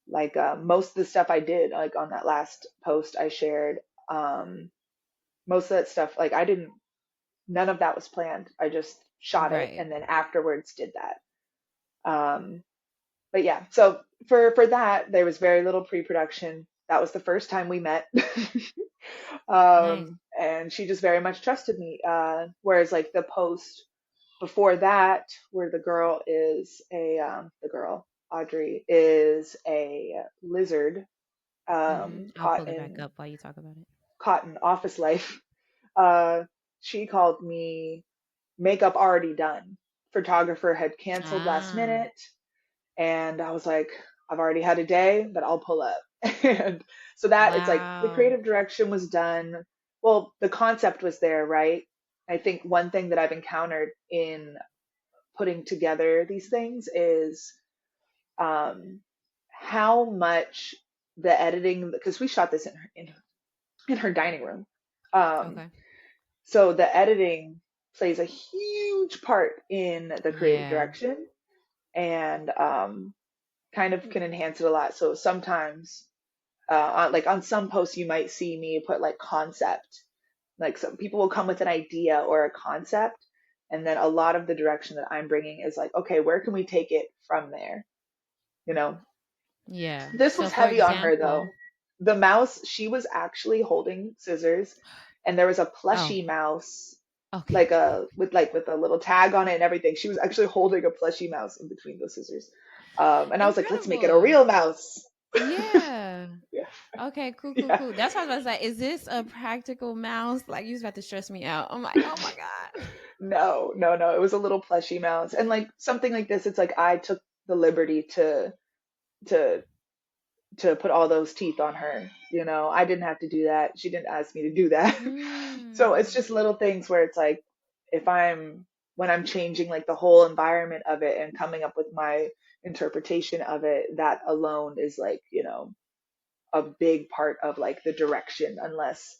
Like most of the stuff I did, like on that last post I shared, um, most of that stuff, like I didn't, none of that was planned. I just shot it Right. and then afterwards did that. But yeah, so for that there was very little pre-production. that was the first time we met. Nice. And she just very much trusted me. Whereas like the post before that, where the girl Audrey is a lizard, I'll caught pull it back in up while you talk about it. office life. Uh, she called me makeup already done. Photographer had canceled last Ah, minute, and I was like, I've already had a day, but I'll pull up. And so that it's like the wow. creative direction was done. Well, the concept was there, right? I think one thing that I've encountered in putting together these things is um, how much the editing, because we shot this in her dining room. Um, Okay. so the editing plays a huge part in the creative Yeah. direction, and kind of can enhance it a lot. So sometimes, like on some posts, you might see me put like concept. Like some people will come with an idea or a concept, and then a lot of the direction that I'm bringing is like, okay, where can we take it from there? You know, Yeah. this So was for heavy on her example, though. The mouse, she was actually holding scissors, and there was a oh, plushy mouse, okay. like a with a little tag on it and everything. She was actually holding a plushy mouse in between those scissors. And I was like, let's make it a Incredible. real mouse. Yeah. Yeah, Okay, cool, cool, yeah. cool. That's what I was like. Is this a practical mouse? Like you was about to stress me out. I'm like, oh my God. No, no, no. It was a little plushy mouse. And like something like this, it's like I took the liberty to to put all those teeth on her. You know, I didn't have to do that. She didn't ask me to do that. So it's Mm. just little things where it's like if I'm when I'm changing like the whole environment of it and coming up with my interpretation of it, that alone is like, a big part of like the direction, unless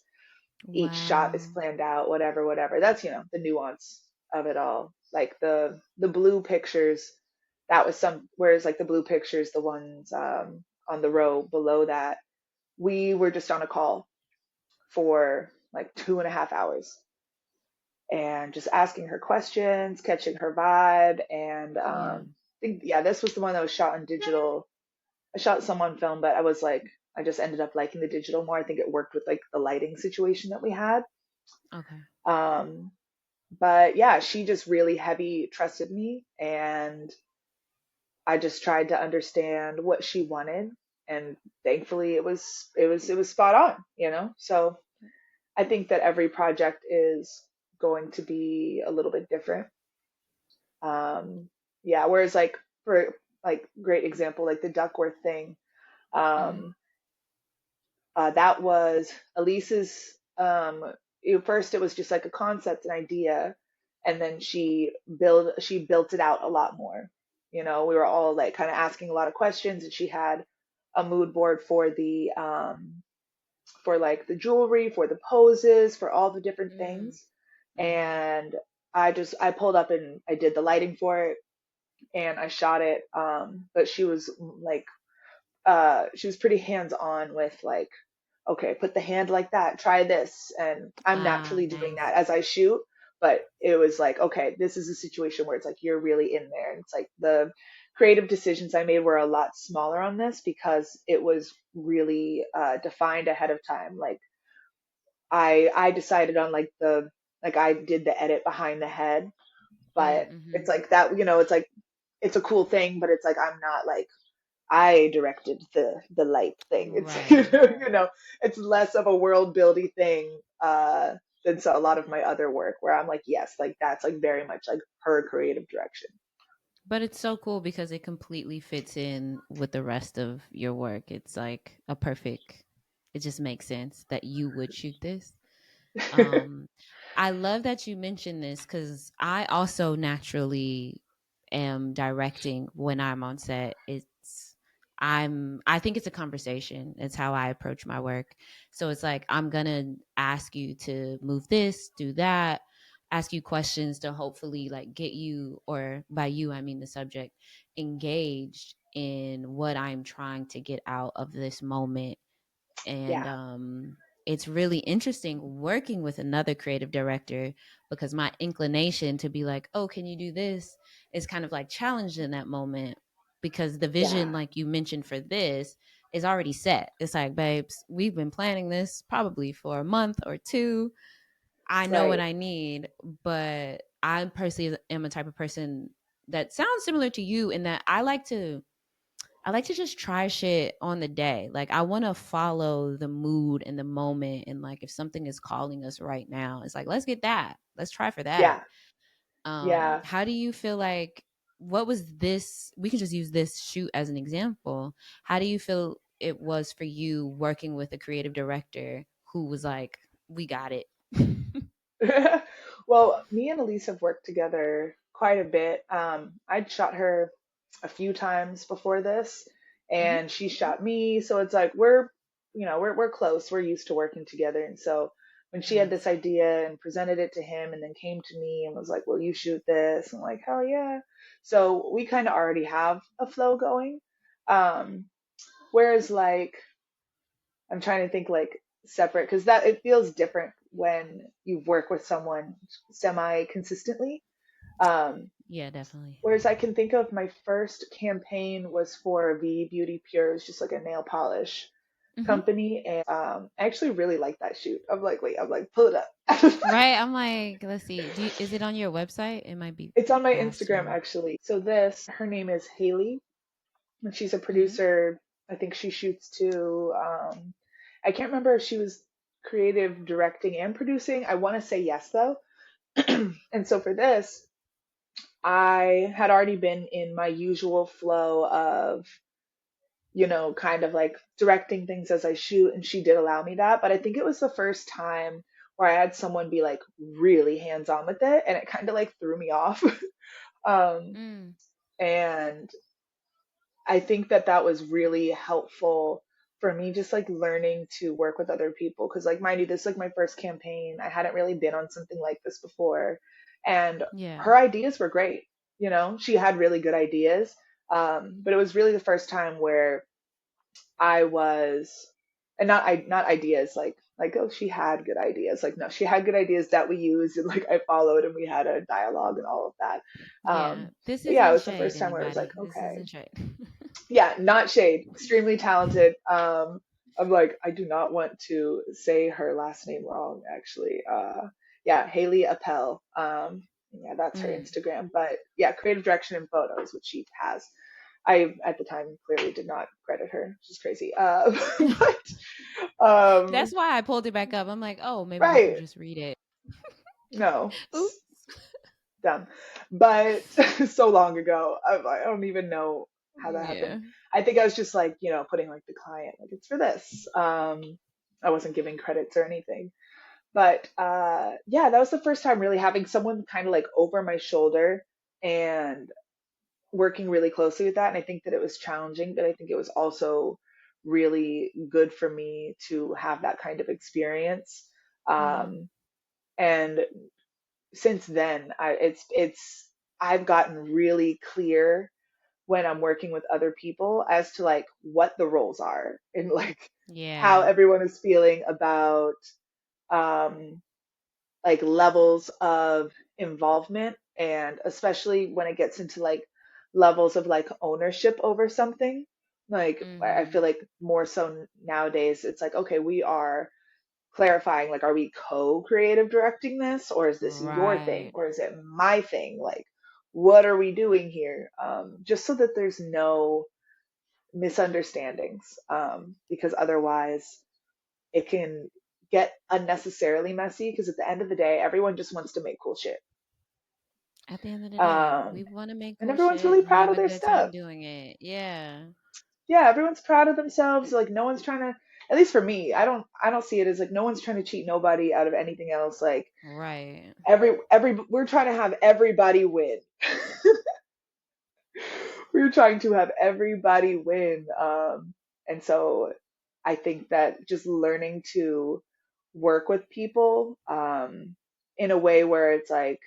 each shot is Wow. planned out, whatever, whatever. That's, the nuance of it all. Like the blue pictures, that was some whereas like the blue pictures, the ones on the row below that, we were just on a call for like 2.5 hours and just asking her questions, catching her vibe, and Yeah. I think yeah, this was the one that was shot in digital. I shot some on film, but I just ended up liking the digital more. I think it worked with like the lighting situation that we had. Okay. Um, but yeah, she just really heavy trusted me, and I just tried to understand what she wanted, and thankfully it was spot on, So I think that every project is going to be a little bit different. Um, yeah, whereas like for like great example, like the Duckworth thing, Mm-hmm. um, that was Elise's. First, it was just like a concept, an idea, and then she built it out a lot more. We were all like kind of asking a lot of questions, and she had a mood board for like the jewelry, for the poses, for all the different things, Mm-hmm. and I pulled up and I did the lighting for it and I shot it. But she was pretty hands on with like, okay, put the hand like that, try this. And I'm Ah, naturally doing nice. that as I shoot. But it was like, okay, this is a situation where it's like you're really in there. And it's like the creative decisions I made were a lot smaller on this because it was really defined ahead of time. Like I decided on like I did the edit behind the head, but Mm-hmm. it's like that, it's like it's a cool thing, but it's like I'm not like I directed the light thing. It's Right. it's less of a world building thing than a lot of my other work where I'm like, yes, like that's like very much like her creative direction. But it's so cool because it completely fits in with the rest of your work. It's like a perfect, it just makes sense that you would shoot this. Um, I love that you mentioned this because I also naturally am directing when I'm on set. I think it's a conversation. It's how I approach my work. So it's like I'm gonna ask you to move this, do that, ask you questions to hopefully like get you, or by you I mean the subject, engaged in what I'm trying to get out of this moment. And Yeah, it's really interesting working with another creative director because my inclination to be like, oh, can you do this, is kind of like challenged in that moment, because the yeah, vision like you mentioned for this is already set. It's like, babes, we've been planning this probably for a month or two. I know what Right. I need, but I personally am a type of person that sounds similar to you in that I like to just try shit on the day. Like I want to follow the mood and the moment, and like if something is calling us right now, it's like let's get that. Let's try for that. Yeah. Yeah. How do you feel like what was this? We can just use this shoot as an example. How do you feel it was for you working with a creative director who was like, "We got it." Well, me and Elise have worked together quite a bit. I'd shot her a few times before this, Hmm. and she shot me. So it's like we're close. We're used to working together. And so when she had this Nice. idea and presented it to him, and then came to me and was like, "Will you shoot this?" I'm like, "Hell yeah!" So we kind of already have a flow going. Um, whereas like I'm trying to think like separate because that it feels different when you work with someone semi consistently. Um, Yeah, definitely. whereas I can think of my first campaign was for V Beauty Pure, it's just like a nail polish Hmm. company, and I actually really like that shoot. I'm like, wait, I'm like, pull it up. Right. I'm like, let's see. Is it on your website? It might be It's on my Instagram faster. actually. So this, her name is Haley, and she's a Hmm. producer. I think she shoots too. I can't remember if she was creative directing and producing. I want to say yes though. And so for this, I had already been in my usual flow of, kind of like directing things as I shoot, and she did allow me that. But I think it was the first time where I had someone be like really hands on with it, and it kind of like threw me off. um, Mm. and I think that that was really helpful for me, just like learning to work with other people. Cause like, mind you, this is like my first campaign. I hadn't really been on something like this before. And Yeah. her ideas were great. She had really good ideas. But it was really the first time where I was, and not ideas like, oh, she had good ideas. Like, no, she had good ideas that we used and like I followed and we had a dialogue and all of that. Yeah. This But yeah, it isn't was the shade, first time where it was like, anybody. This okay, isn't shade. yeah, not shade, extremely talented. I'm like, I do not want to say her last name wrong, actually. Yeah, Haley Appel. Yeah, that's her Mm. Instagram. But yeah, creative direction and photos, which she has. I at the time clearly did not credit her, which is crazy. But That's why I pulled it back up. I'm like, oh, maybe we can right, just read it. no, Oops. dumb. But so long ago, I don't even know how that happened. Yeah. I think I was just like, putting like the client, like it's for this. I wasn't giving credits or anything. But yeah, that was the first time really having someone kind of like over my shoulder and working really closely with that. And I think that it was challenging, but I think it was also really good for me to have that kind of experience. Yeah. Um, and since then, I've gotten really clear when I'm working with other people as to like what the roles are and like how Yeah. everyone is feeling about um, like levels of involvement, and especially when it gets into like levels of like ownership over something. Like I Mm-hmm. feel like more so nowadays, it's like, okay, we are clarifying like, are we co-creative directing this, or is this your thing, Right. or is it my thing? Like, what are we doing here? Just so that there's no misunderstandings, because otherwise it can get unnecessarily messy, because at the end of the day everyone just wants to make cool shit, At the end of the day, um, we want to make and cool everyone's shit really and proud have of a their good time stuff. doing it. Yeah. Yeah, everyone's proud of themselves. Like no one's trying to, at least for me, I don't see it as like no one's trying to cheat nobody out of anything else. Like Right. every we're trying to have everybody win. We're trying to have everybody win. And so I think that just learning to work with people, in a way where it's like,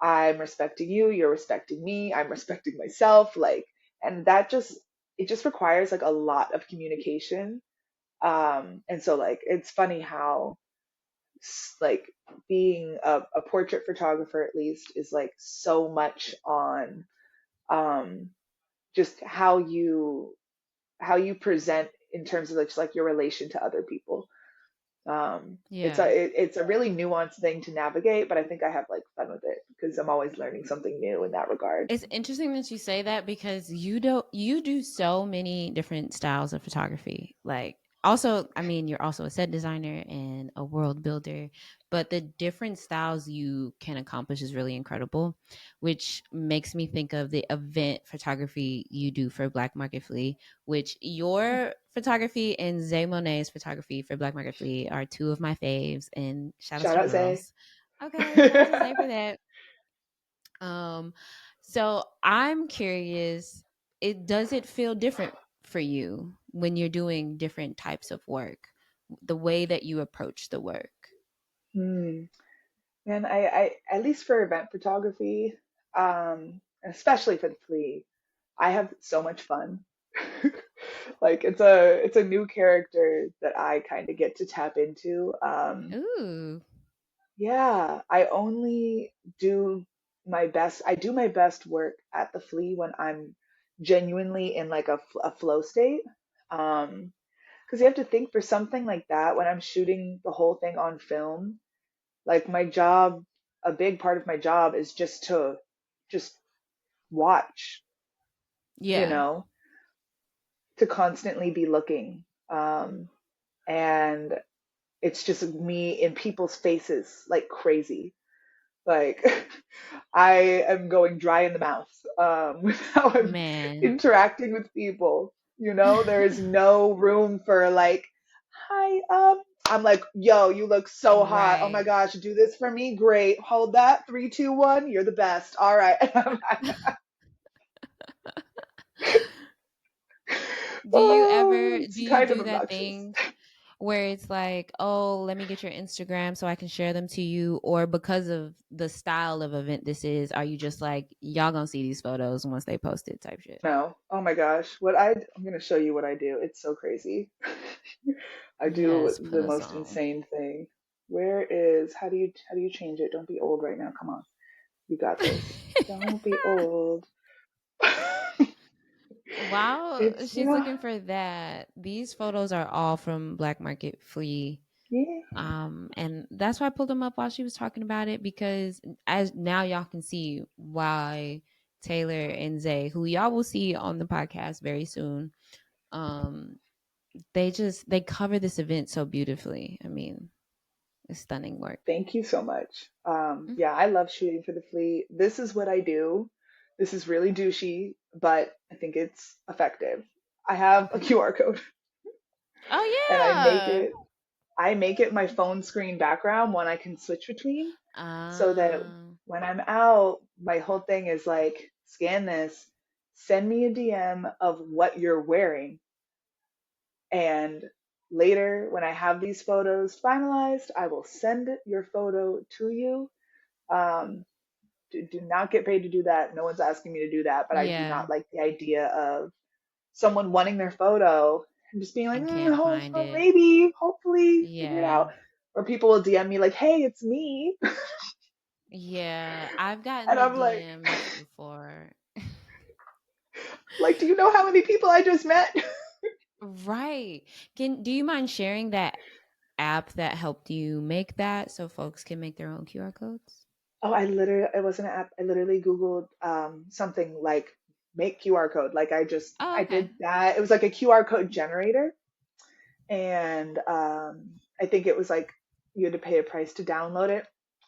I'm respecting you, you're respecting me, I'm respecting myself, like, and that just, it just requires like a lot of communication. And so like it's funny how like being a portrait photographer at least is like so much on um just how you present in terms of like, just like your relation to other people. It's Yeah. it's a really nuanced thing to navigate, but I think I have like fun with it because I'm always learning something new in that regard. It's interesting that you say that because you do so many different styles of photography. Like also, I mean, you're also a set designer and a world builder, but the different styles you can accomplish is really incredible, which makes me think of the event photography you do for Black Market Flea, which your photography and Zay Monet's photography for Black Market Flea are two of my faves, and shout out Shout to the out Zay. girls. Okay, shout out to Zay for that. Um, so I'm curious, it does it feel different for you when you're doing different types of work, the way that you approach the work? Hmm. And I at least for event photography, especially for the flea, I have so much fun. Like it's a new character that I kind of get to tap into. Ooh, Yeah, I only do my best. I do my best work at the flea when I'm genuinely in like a flow state. Because you have to think for something like that when I'm shooting the whole thing on film, like my job, a big part of my job is just to just watch, you yeah, know, to constantly be looking. And it's just me in people's faces like crazy. Like I am going dry in the mouth with how I'm man. interacting with people. You know, there is no room for like, hi, I'm like, yo, you look so hot. Oh my Right. gosh, do this for me. Great. Hold that. Three, two, one. You're the best. All right. Do you Oh, ever it's do you kind of do that obnoxious. thing where it's like, "Oh, let me get your Instagram so I can share them to you," or because of the style of event this is, are you just like, "Y'all gonna see these photos once they post it," type shit? No. Oh my gosh. I'm gonna show you what I do. It's so crazy. I do Yes, put the us most on. insane thing. Where is how do you change it? Don't be old right now. Come on. You got this. Don't be old. While It's she's looking for that, these photos are all from Black Market Flea. yeah. And that's why I pulled them up while she was talking about it because as now y'all can see why Taylor and Zay, who y'all will see on the podcast very soon, um, they cover this event so beautifully. I mean, it's stunning work. Thank you so much. Mm, Yeah, I love shooting for the fleet. This is what I do. This is really douchey, but I think it's effective. I have a okay. QR code and Oh yeah. I make it my phone screen background one I can switch between so that when I'm out, my whole thing is like, scan this, send me a DM of what you're wearing, and later when I have these photos finalized, I will send your photo to you. Um, do not get paid to do that. No one's asking me to do that, but I do yeah. not like the idea of someone wanting their photo and just being like, And can't find it. maybe, hopefully, figure it Yeah. out. Or people will DM me like, hey, it's me. Yeah. I've gotten And the I'm like, DMs before. do you know how many people I just met? Right. Can do you mind sharing that app that helped you make that so folks can make their own QR codes? Oh, it wasn't an app. I literally Googled something like make QR code. Like Oh, I okay. did that. It was like a QR code generator. And I think it was like you had to pay a price to download it.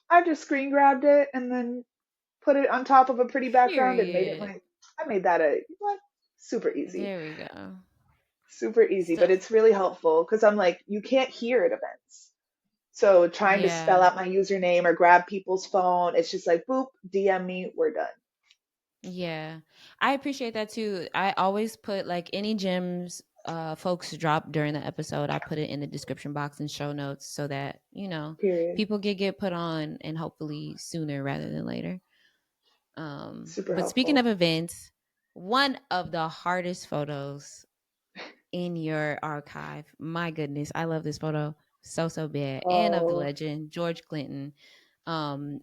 I just screen grabbed it and then put it on top of a pretty background and made it Period. my, I made that a, what? Super easy. There we go. Super easy. But Stuff. it's really helpful because I'm like, you can't hear at events. So trying to spell Yeah. out my username or grab people's phone, it's just like, boop, DM me, we're done. Yeah. I appreciate that too. I always put like any gems folks drop during the episode, I put it in the description box and show notes so that, Period. people get put on and hopefully sooner rather than later. Super But speaking of helpful. events, one of the hardest photos in your archive. My goodness, I love this photo so bad. And of the Oh, legend, George Clinton.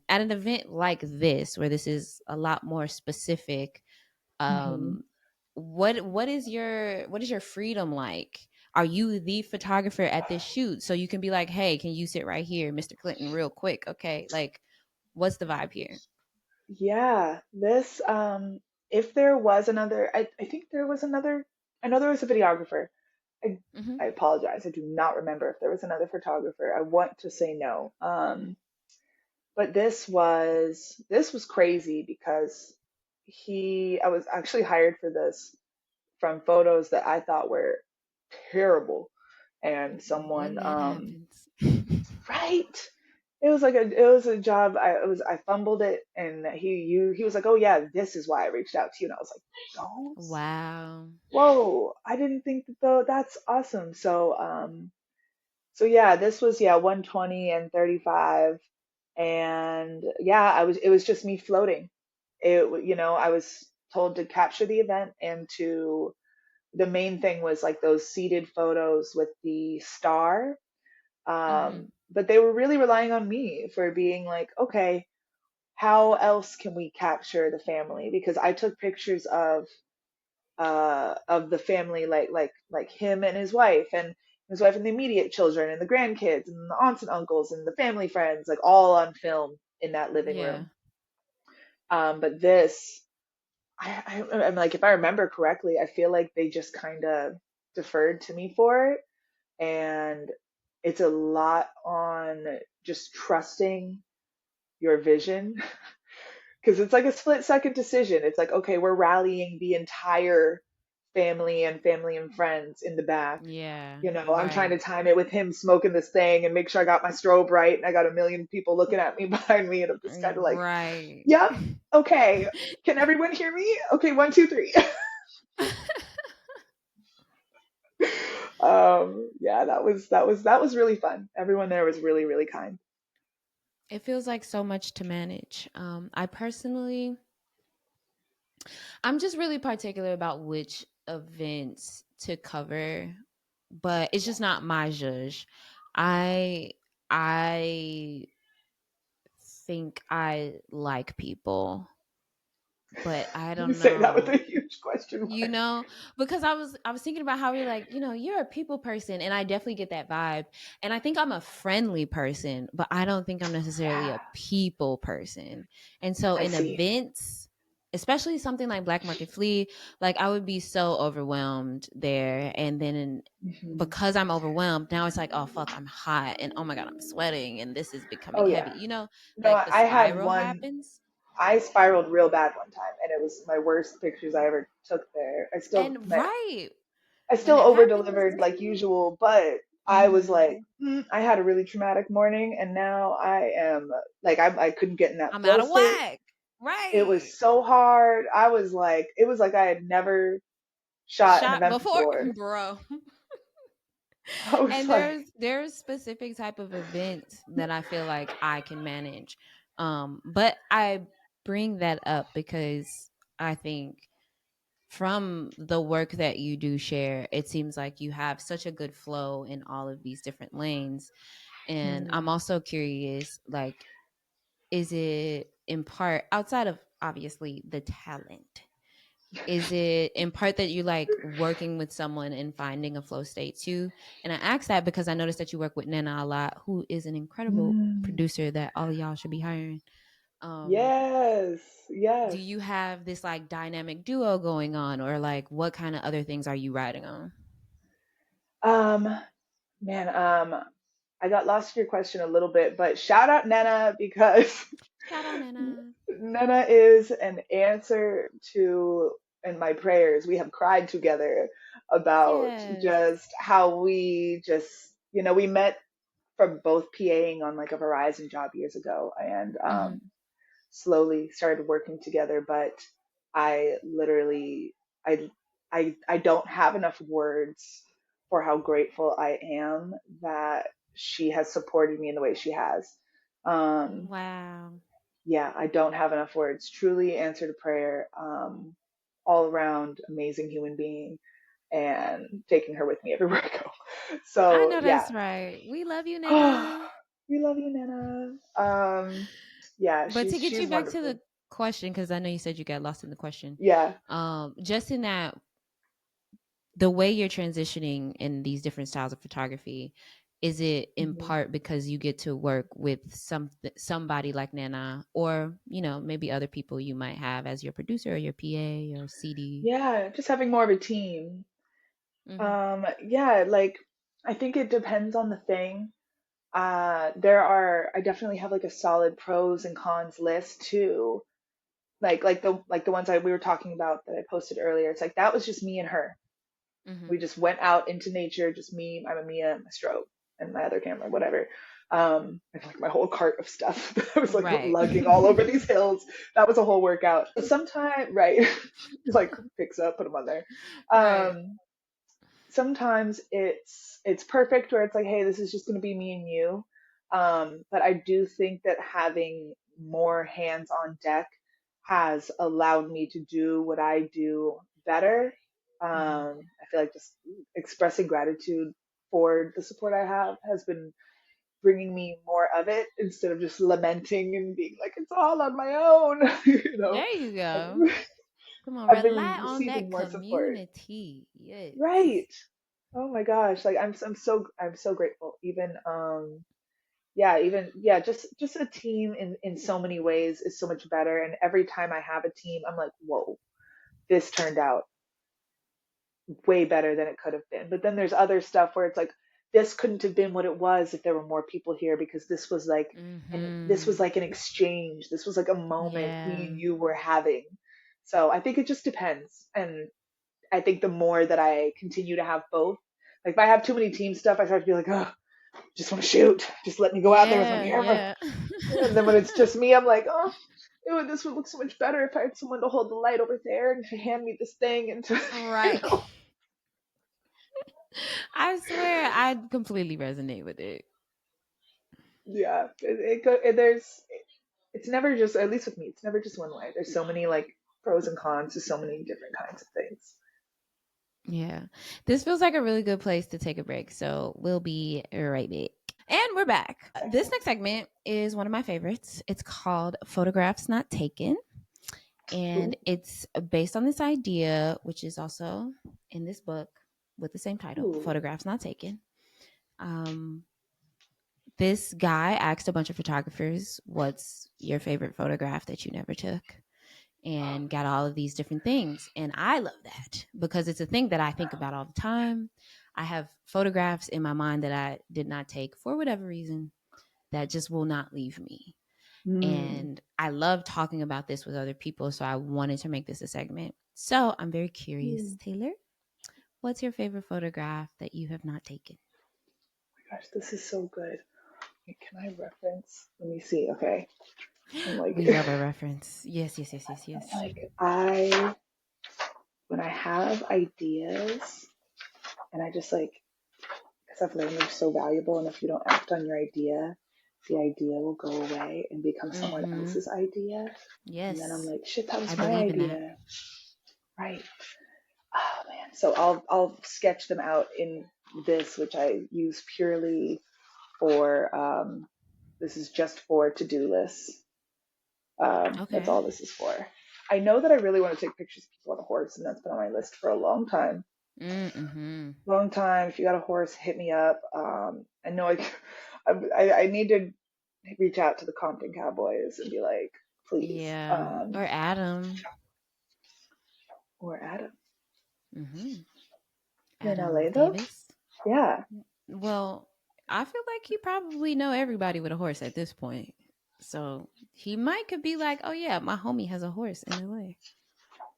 At an event like this, where this is a lot more specific, hmm what is your freedom like? are you the photographer at this shoot? So you can be like, hey, can you sit right here, Mr. Clinton, real quick? Okay. Like, what's the vibe here? Yeah, this if there was another I think there was another I know there was a videographer. I Hmm. I apologize. I do not remember if there was another photographer. I want to say no. But this was crazy because he I was actually hired for this from photos that I thought were terrible. And someone When that happens. right. It was a job. I fumbled it, and he was like, "Oh yeah, this is why I reached out to you." And I was like, "Don't." Wow. Whoa, I didn't think that though. That's awesome. So yeah, this was 120 and 35, and yeah, it was just me floating. I was told to capture the event and to the main thing was like those seated photos with the star. Hmm. But they were really relying on me for being like, okay, how else can we capture the family? Because I took pictures of the family, like him and his wife and the immediate children and the grandkids and the aunts and uncles and the family friends, like all on film in that living Yeah. room. But this, I'm like, if I remember correctly, I feel like they just kind of deferred to me for it, and it's a lot on just trusting your vision because it's like a split second decision. It's like, okay, we're rallying the entire family and friends in the back. Yeah. I'm trying to Right. time it with him smoking this thing and make sure I got my strobe right, and I got a million people looking at me behind me, and I'm just kind of like, Right. yep, okay, can everyone hear me? Okay, one, two, three. Yeah, that was really fun. Everyone there was really, really kind. It feels like so much to manage. I personally, I'm just really particular about which events to cover, but it's just not my judge. I I think I like people, but I You don't say that with know. a huge question You mark. know, because I was thinking about how we're like, you're a people person, and I definitely get that vibe. And I think I'm a friendly person, but I don't think I'm necessarily Yeah, a people person. And so I in see. events, especially something like Black Market Flea, like I would be so overwhelmed there. And then Hmm. because I'm overwhelmed, now it's like, oh fuck, I'm hot, and oh my god, I'm sweating, and this is becoming Oh heavy. yeah. No, Like the I had spiral one. happens. I spiraled real bad one time, and it was my worst pictures I ever took there. And right I when still that over happens, delivered like usual, but I was mhm, like, I had a really traumatic morning, and now I am like, I couldn't get in that I'm out flow of state. whack. It was Right. so hard. It was like I had never shot an Shot event before, before. bro. I was And like, there's specific type of events that I feel like I can manage. But I bring that up because I think from the work that you do share, it seems like you have such a good flow in all of these different lanes. And I'm hmm. also curious, like, is it in part outside of obviously the talent? Is it in part that you like working with someone and finding a flow state too? And I ask that because I noticed that you work with Nana a lot, who is an incredible Mm. producer that all of y'all should be hiring. Um, Yes, do yes. you have this like dynamic duo going on, or like what kind of other things are you riding on? Um, Man, I got lost in your question a little bit, but shout out Nana because Shout out Nana. Nana is an answer to in my prayers. We have cried together about Yes. just how we met from both PAing on like a Verizon job years ago, and Hmm. slowly started working together. But I literally, I, I don't have enough words for how grateful I am that she has supported me in the way she has. Um, Wow. yeah, I don't have enough words. Truly answered a prayer. All around amazing human being, and taking her with me everywhere I go. I So know yeah. that's right. We love you, Oh, Nana. we love you, Nana. Yeah, But to she's get you she's back to wonderful. the question, because I know you said you got lost in the question. Yeah. Just in that the way you're transitioning in these different styles of photography, is it in Mhm. part because you get to work with somebody like Nana, or maybe other people you might have as your producer or your PA or CD? Yeah, just having more of a team. Mm-hmm. Yeah, like I think it depends on the thing. I definitely have like a solid pros and cons list too. Like the ones we were talking about that I posted earlier. It's like that was just me and her. Mm-hmm. We just went out into nature, just me, I'm a Mia, my strobe, and my other camera, whatever. And like my whole cart of stuff that I was like Right. lugging all over these hills. That was a whole workout. Sometimes, right, just like picks up, put them on there. Right. Um, Sometimes it's perfect where it's like, hey, this is just going to be me and you. But I do think that having more hands on deck has allowed me to do what I do better. Mm-hmm. I feel like just expressing gratitude for the support I have has been bringing me more of it instead of just lamenting and being like it's all on my own. There you go. I've, Come on, I've been rely on receiving that more support. community. Yes. Right. Oh my gosh, like I'm so grateful. Even just a team in so many ways is so much better. And every time I have a team, I'm like, whoa, this turned out way better than it could have been. But then there's other stuff where it's like this couldn't have been what it was if there were more people here because this Mm-hmm. was like an exchange. This was like a moment me Yeah. and you were having. So I think it just depends. And I think the more that I continue to have both, like if I have too many team stuff, I start to be like, oh, just want to shoot. Just let me go out there with my Yeah, camera. yeah. And then when it's just me, I'm like, oh, ew, this would look so much better if I had someone to hold the light over there and to hand me this thing and to, Right. I swear I completely resonate with it. yeah, there's, it's never just, at least with me, it's never just one way. There's so many like pros and cons to so many different kinds of things. Yeah. This feels like a really good place to take a break. So we'll be right back. And we're back. This next segment is one of my favorites. It's called Photographs Not Taken. And Ooh. it's based on this idea, which is also in this book with the same title, Ooh. Photographs Not Taken. Um, this guy asked a bunch of photographers, what's your favorite photograph that you never took? And got all of these different things. And I love that because it's a thing that I think about all the time. I have photographs in my mind that I did not take for whatever reason that just will not leave me. Mm. And I love talking about this with other people. So I wanted to make this a segment. So I'm very curious, Mm. Taylor, what's your favorite photograph that you have not taken? Gosh, this is so good. Wait, can I reference? Let me see. Okay. I'm like, We love a reference. Yes, yes, yes, yes, I'm yes. like, I when I have ideas and I just like, because I've learned they're so valuable, and if you don't act on your idea, the idea will go away and become someone Mm-hmm. else's idea. And then I'm Yes, like, shit, that I was my believe in that. idea. Right. Oh man. So I'll sketch them out in this, which I use purely for this is just for to-do lists. That's Okay. all this is for. I know that I really want to take pictures of people on a horse, and that's been on my list for a long time. Mm-hmm. Long time. If you got a horse, hit me up. I know I need to reach out to the Compton Cowboys and be like, please, Yeah. Or Adam. or Adam. Mm-hmm. You're in Adam LA though? Davis. Yeah, Well, I feel like he probably know everybody with a horse at this point. So he might could be like, oh yeah, my homie has a horse in LA.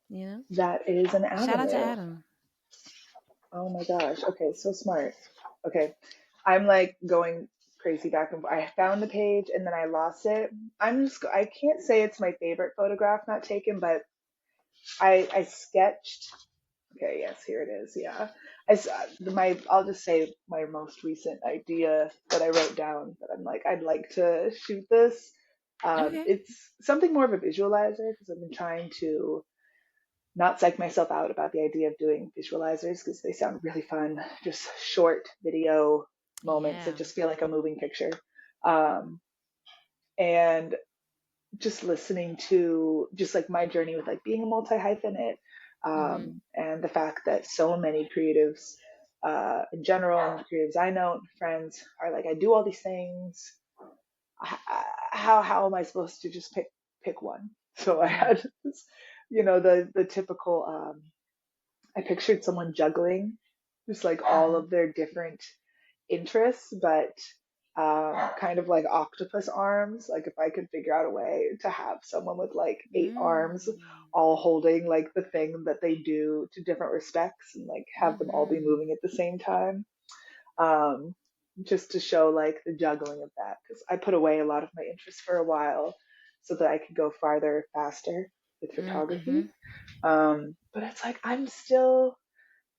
You know? that is an Shout out to avenue. Adam. Oh my gosh. Okay, so smart. Okay, I'm like going crazy back and I found the page and then I lost it. I can't say it's my favorite photograph not taken, but I sketched. Okay, yes, here it is. Yeah. I'll just say my most recent idea that I wrote down that I'm like I'd like to shoot this. Okay. It's something more of a visualizer because I've been trying to not psych myself out about the idea of doing visualizers because they sound really fun. Just short video moments that Yeah. just feel like a moving picture. Um, and just listening to just like my journey with like being a multi hyphenate, Mm-hmm. And the fact that so many creatives, in general, and creatives I know, friends, are like, I do all these things. How am I supposed to just pick one? So I Right. had this, the typical. I pictured someone juggling just like all Mm-hmm. of their different interests, but kind of like octopus arms. Like if I could figure out a way to have someone with like 8 arms Mm. all holding like the thing that they do to different respects and like have them all be Mm-hmm. moving at the same time. Um, just to show like the juggling of that. Because I put away a lot of my interests for a while so that I could go farther faster with Mm-hmm. photography. But it's like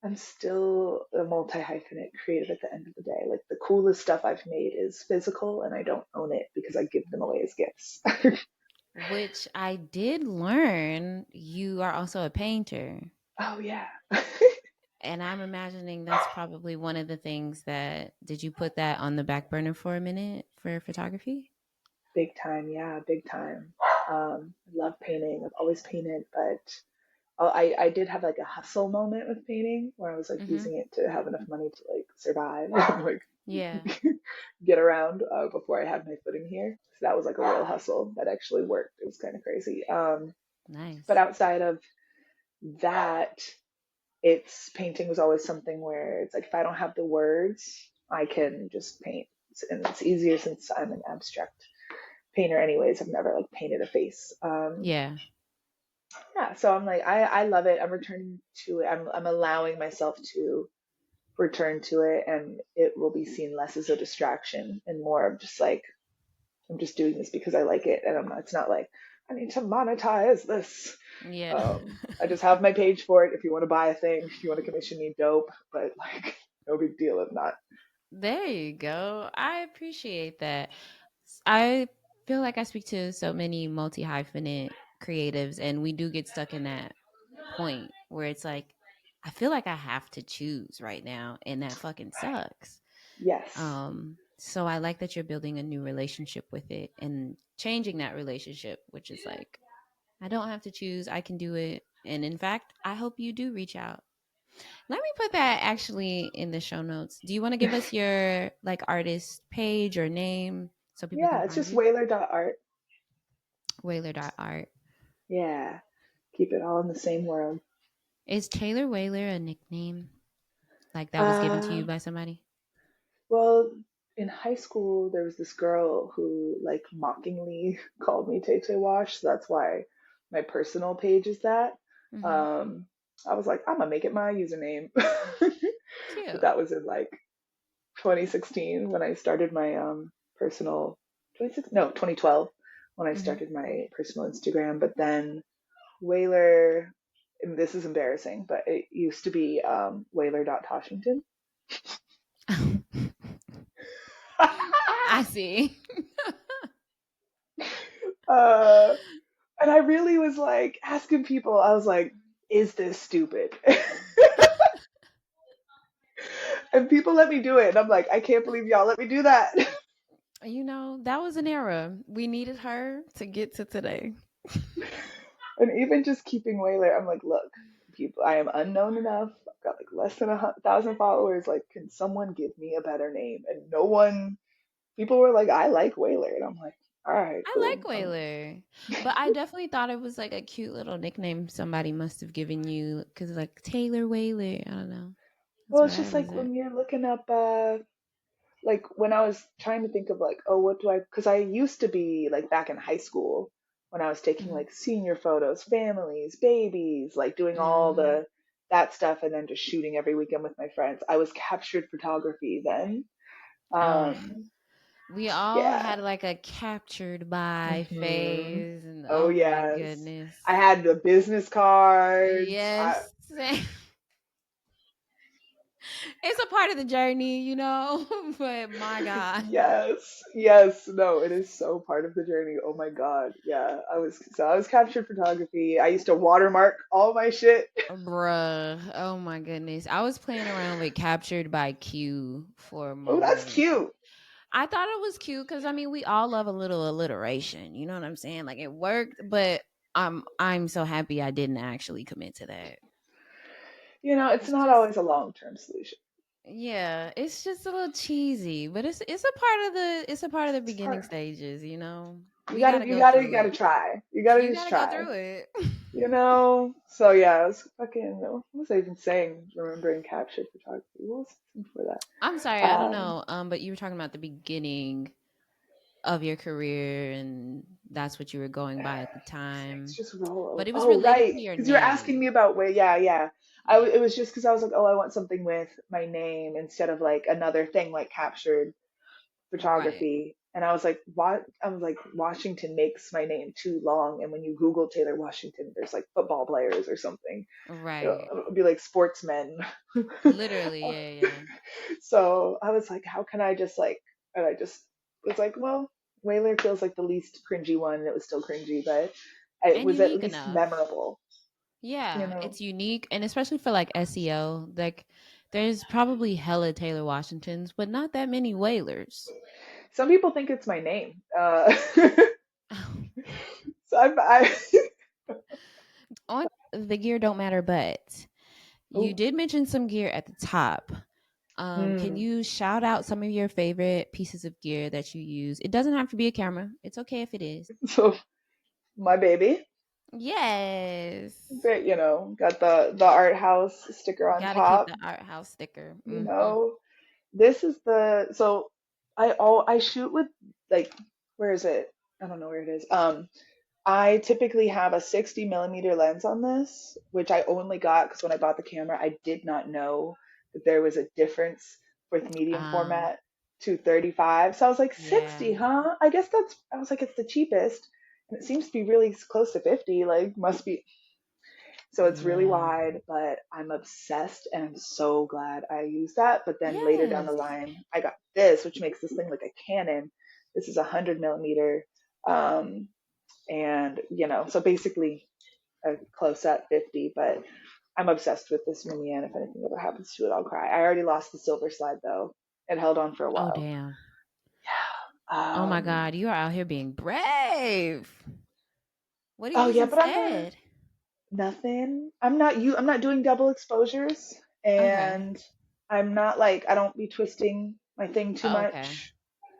I'm still a multi hyphenate creative at the end of the day. Like the coolest stuff I've made is physical and I don't own it because I give them away as gifts. Which I did learn you are also a painter. Oh yeah. And I'm imagining that's probably one of the things that did you put that on the back burner for a minute for photography? Big time, yeah, big time. I love painting. I've always painted, but I did have like a hustle moment with painting where I was like Mm-hmm. using it to have enough money to like survive, like Yeah. get around before I had my footing here. So that was like a real hustle that actually worked. It was kind of crazy. But Nice. outside of that, it's painting was always something where it's like if I don't have the words, I can just paint, and it's easier since I'm an abstract painter. Anyways, I've never like painted a face. Yeah. Yeah, so I'm like I love it. I'm returning to it. I'm allowing myself to return to it, and it will be seen less as a distraction and more of just like I'm just doing this because I like it, and it's not like I need to monetize this. Yeah. I just have my page for it. If you want to buy a thing, if you want to commission me, dope. But like, no big deal if not. There you go. I appreciate that. I feel like I speak to so many multi hyphenate creatives, and we do get stuck in that point where it's like, I feel like I have to choose right now, and that fucking sucks. Yes, So I like that you're building a new relationship with it and changing that relationship, which is like, I don't have to choose, I can do it. And in fact, I hope you do reach out. Let me put that actually in the show notes. Do you want to give us your like artist page or name so people can yeah. It's find just you? Whaler.art. Whaler.art. Yeah, keep it all in the same world. Is Taylor Whaler a nickname? Like that was given to Uh, you by somebody? well, in high school, there was this girl who like mockingly called me Tay Tay Wash. So that's why my personal page is that. Mm-hmm. Um, I was like, I'm gonna make it my username. But Cute. that was in like 2016 when I started my personal 26 no 2012 when I Mm-hmm. started my personal Instagram. But then Whaler, and this is embarrassing, but it used to be Whaler.Toshington. I see. uh, and I really was like asking people, I was like, is this stupid? And people let me do it. And I'm like, I can't believe y'all let me do that. That was an era. We needed her to get to today. And even just keeping Whaler, I'm like, look, people, I am unknown enough. I've got like less than 1,000 followers. Like, can someone give me a better name? And no one, people were like, I like Whaler. And I'm like, all right, I cool. like Whaler, but I definitely thought it was like a cute little nickname somebody must have given you because like Taylor Whaler. I don't know. That's Well, what it's I just was like at. when you're looking up, like when I was trying to think of like, oh, what do I, because I used to be like back in high school when I was taking Mm-hmm. like senior photos, families, babies, like doing all Mm-hmm. that stuff and then just shooting every weekend with my friends. I was captured photography then. Oh, Um, we all yeah. had like a captured by Hmm. phase, and Oh, oh my yes. I goodness. had the business cards. Yes. It's a part of the journey, but my God. Yes, yes, no, it is so part of the journey. Oh my God. Yeah, I was captured photography. I used to watermark all my shit. Bruh. Oh my goodness. I was playing around with Captured by Q for a Oh, that's moment. cute. I thought it was cute because I mean we all love a little alliteration. You know what I'm saying? Like it worked, but I'm so happy I didn't actually commit to that. It's It's not just always a long-term solution. yeah, it's just a little cheesy, but it's a part of the It's beginning hard. stages, you know. You We gotta, gotta you go gotta, you through gotta it. try. You gotta You just gotta go try. through it. So yeah, I was fucking. What was I even saying? Remembering captured photography. What was I before I'm sorry, that? I don't know. But you were talking about the beginning of your career, and that's what you were going by at the Things time. just roll. But it was Oh, related right. to your Because you were asking me name. about where. Yeah, yeah. Yeah. It was just because I was like, oh, I want something with my name instead of like another thing like captured Right. photography. And I was like, what? I was like, Washington makes my name too long. And when you Google Taylor Washington, there's like football players or something. Right. It'll be like sportsmen. Literally, yeah, yeah. So I was like, how can I just like, and I just was like, well, Whaler feels like the least cringy one. And it was still cringy, but it And was at unique least enough. memorable, you Yeah, know? it's unique, and especially for like SEO, like there's probably hella Taylor Washingtons, but not that many Whalers. Some people think it's my name. So On the gear don't matter, but you oh, did mention some gear at the top. Can hmm. you shout out some of your favorite pieces of gear that you use? It doesn't have to be a camera. It's okay if it is. So my baby, Yes. but got the art house sticker on Gotta keep top. the art house sticker. You know, this is the so I shoot with like where is it? I don't know where it is. I typically have a 60 millimeter lens on this, which I only got because when I bought the camera, I did not know that there was a difference with medium Um, format to 35. So I was like, yeah. 60, huh? I guess I was like, it's the cheapest. And it seems to be really close to 50, like, must be. So it's really Yeah. wide, but I'm obsessed and I'm so glad I used that. But then later down the Yes. line, I got this, which makes this thing like a Canon. This is a 100 millimeter. Um, and so basically a close at 50, but I'm obsessed with this mini, and if anything ever happens to it, I'll cry. I already lost the silver slide though. It held on for a Oh while. damn. Oh Yeah. my god, you are out here being brave. What do you Oh use yeah, but I'm not instead? nothing. I'm not doing double exposures, Okay. and I'm not like I don't be twisting my thing too Oh, okay. much.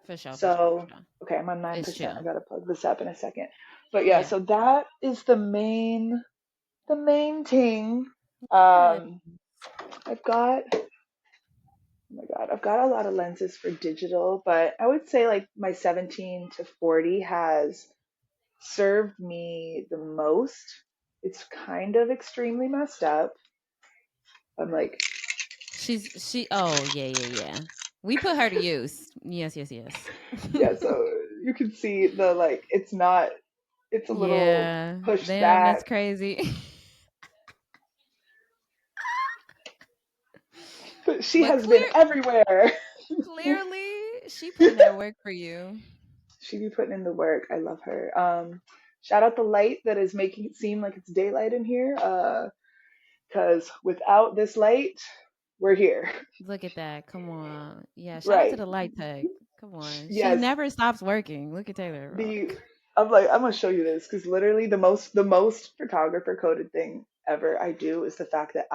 For sure, for sure, for So sure. okay, I'm on It's 9%. I chill. gotta plug this up in a second. But yeah, Yeah. so that is the main thing. Yeah. Um, I've got Oh my God, I've got a lot of lenses for digital, but I would say like my 17 to 40 has served me the most. It's kind of extremely messed up. I'm like, She oh yeah, yeah, yeah. We put her to use. Yes, yes, yes. yeah, so you can see it's a little Yeah. pushed Damn, that's back, crazy. but she But has been everywhere. clearly she put in that work for you. She be putting in the work. I love her. Shout out the light that is making it seem like it's daylight in here. Because without this light, we're here. Look at that. Come on. Yeah, shout out to Right. the light tech. Come on. She Yes. never stops working. Look at Taylor The Rock. I'm like, I'm gonna show you this because literally the most photographer coded thing ever I do is the fact that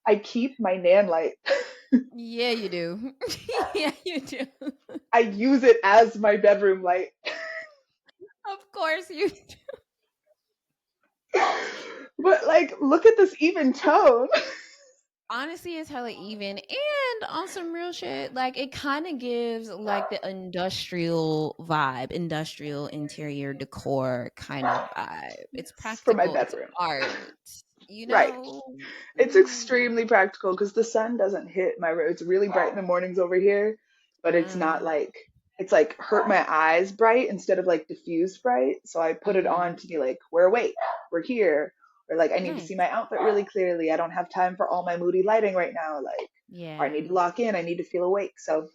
I keep my nan light. Yeah, you do. Yeah, you do. I use it as my bedroom light. Of course you do. But like, look at this even tone. Honestly, it's hella even. And on some real shit, like it kind of gives like the industrial vibe, industrial interior decor kind of vibe. It's For my practical, it's bedroom. art, you Right. know? It's Mm, extremely practical because the sun doesn't hit my room. It's really bright in the mornings over here, but it's not mm, like it's like hurt my eyes bright instead of like diffused bright. So I put it mm-hmm. on to be like, we're awake, we're here, or like I need to see Nice. my outfit really clearly. I don't have time for all my moody lighting right now. Like, or I Yeah. need to lock in. I need to feel awake. So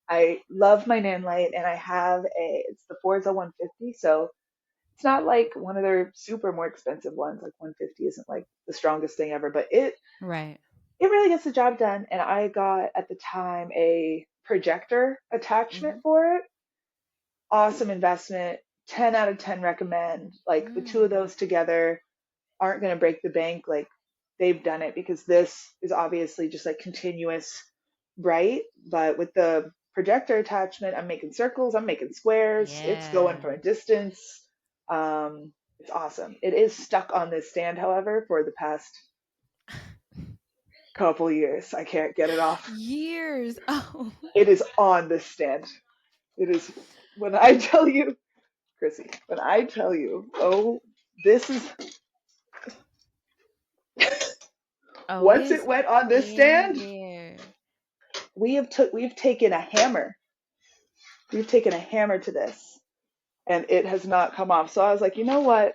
I love my nan light, and I have it's the Forza 150. So it's not like one of their super more expensive ones. Like 150 isn't like the strongest thing ever, but Right. it really gets the job done. And I got at the time a projector attachment Mm-hmm. for it. Awesome investment. 10 out of 10 recommend. Like the two of Mm. those together aren't going to break the bank. Like they've done it because this is obviously just like continuous bright, but with the projector attachment, I'm making circles, I'm making squares, it's going Yeah. from a distance. It's awesome. It is stuck on this stand, however, for the past couple years. I can't get it off. Years. Oh. It is on this stand. It is, when I tell you, Chrissy, when I tell you, oh, this is, Oh, it once it is went on this in stand, there. we've taken a hammer. We've taken a hammer to this, and it has not come off. So I was like, you know what?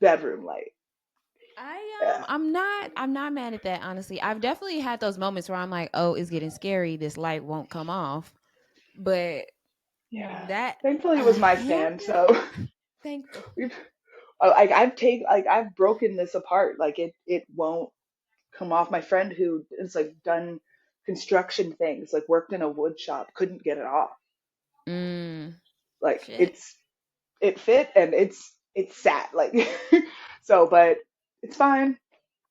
Bedroom light. Yeah. I'm not mad at that, honestly. I've definitely had those moments where I'm like, "Oh, it's getting scary. This light won't come off." But Yeah. that Thankfully, it a was my stand. hammer? So Thankful. we've I've broken this apart. Like it won't come off. My friend who has like done construction things, like worked in a wood shop, couldn't get it off. Mm, Like shit. it fit and it's sat like so, but it's fine.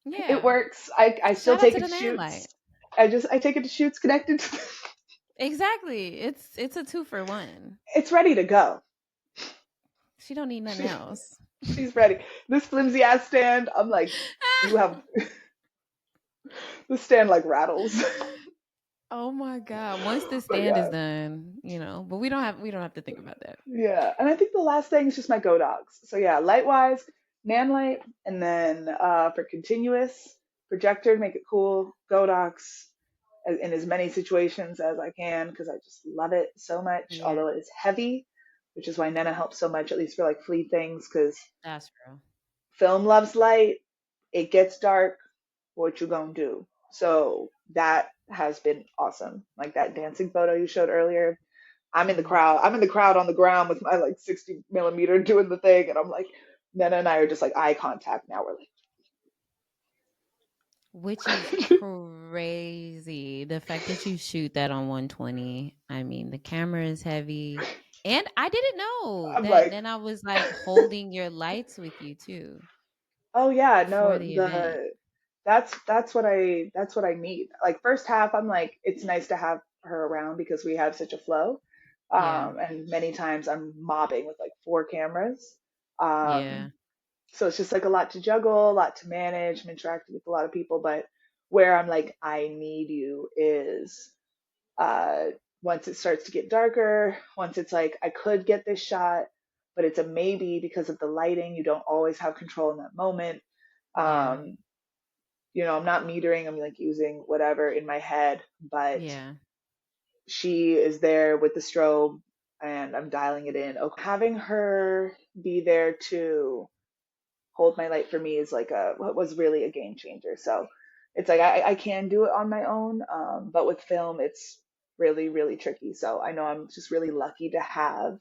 It Yeah. works. I still Shout out take to it the to nan light. shoots. I take it to shoots connected. Exactly. It's a 2 for 1. It's ready to go. She don't need nothing She, else. she's ready. This flimsy ass stand, I'm like, you have the stand like rattles. Oh my god. Once the But stand is yeah, done, but we don't have to think about that. yeah. And I think the last thing is just my Go Dogs. So yeah, light wise, nan light, and then for continuous projector to make it cool, Go Docs in as many situations as I can because I just love it so much. Yeah, Although it is heavy, which is why Nena helps so much, at least for like fleet things, because that's true. film loves light. It gets dark. What you gonna do? So that has been awesome. Like that dancing photo you showed earlier. I'm in the Mhm. crowd. I'm in the crowd on the ground with my like 60 millimeter doing the thing, and I'm like, Nena and I are just like eye contact now. We're Which is like, crazy. The fact that you shoot that on 120. I mean, the camera is heavy. And I didn't know I'm that like, then I was like holding your lights with you too oh yeah, for no, the event. that's what I need. Like first half, I'm like, it's nice to have her around because we have such a flow. Yeah. And many times I'm mobbing with like four cameras. Um, Yeah. so it's just like a lot to juggle, a lot to manage. I'm interacting with a lot of people, but where I'm like, I need you is uh, once it starts to get darker, once it's like, I could get this shot, but it's a maybe because of the lighting. You don't always have control in that moment. Yeah. Um, I'm not metering, I'm like using whatever in my head, but Yeah. she is there with the strobe and I'm dialing it in. Okay. Having her be there to hold my light for me is like what was really a game changer. So it's like I can do it on my own, but with film it's really really tricky. So I know I'm just really lucky to have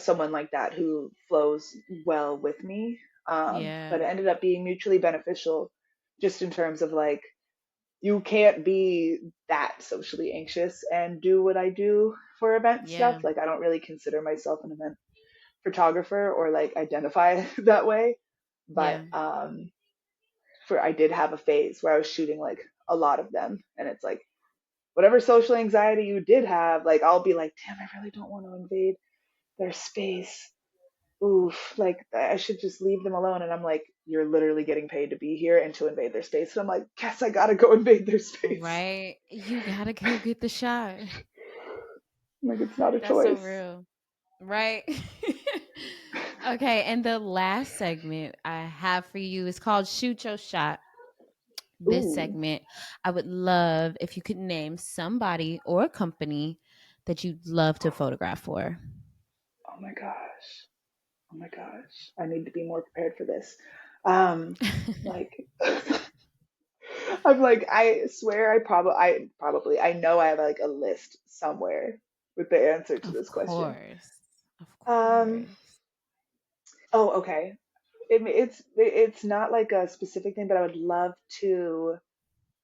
someone like that who flows well with me. Yeah. But it ended up being mutually beneficial, just in terms of like you can't be that socially anxious and do what I do for event stuff. Yeah. Like I don't really consider myself an event photographer or like identify that way. But Yeah. for I did have a phase where I was shooting like a lot of them, and it's like whatever social anxiety you did have, like I'll be like, damn, I really don't want to invade their space. Oof, like I should just leave them alone. And I'm like, you're literally getting paid to be here and to invade their space. And I'm like, guess I gotta go invade their space. Right. You gotta go get the shot. I'm like, it's not a That's so choice. real. Right. Okay. And the last segment I have for you is called Shoot Your Shot. This Ooh, segment, I would love if you could name somebody or a company that you'd love to photograph for. oh my gosh. Oh my gosh. I need to be more prepared for this. Um, like I'm like, I swear I know I have like a list somewhere with the answer to Of this question. course. Of Um, course. oh, okay. It's not like a specific thing, but I would love to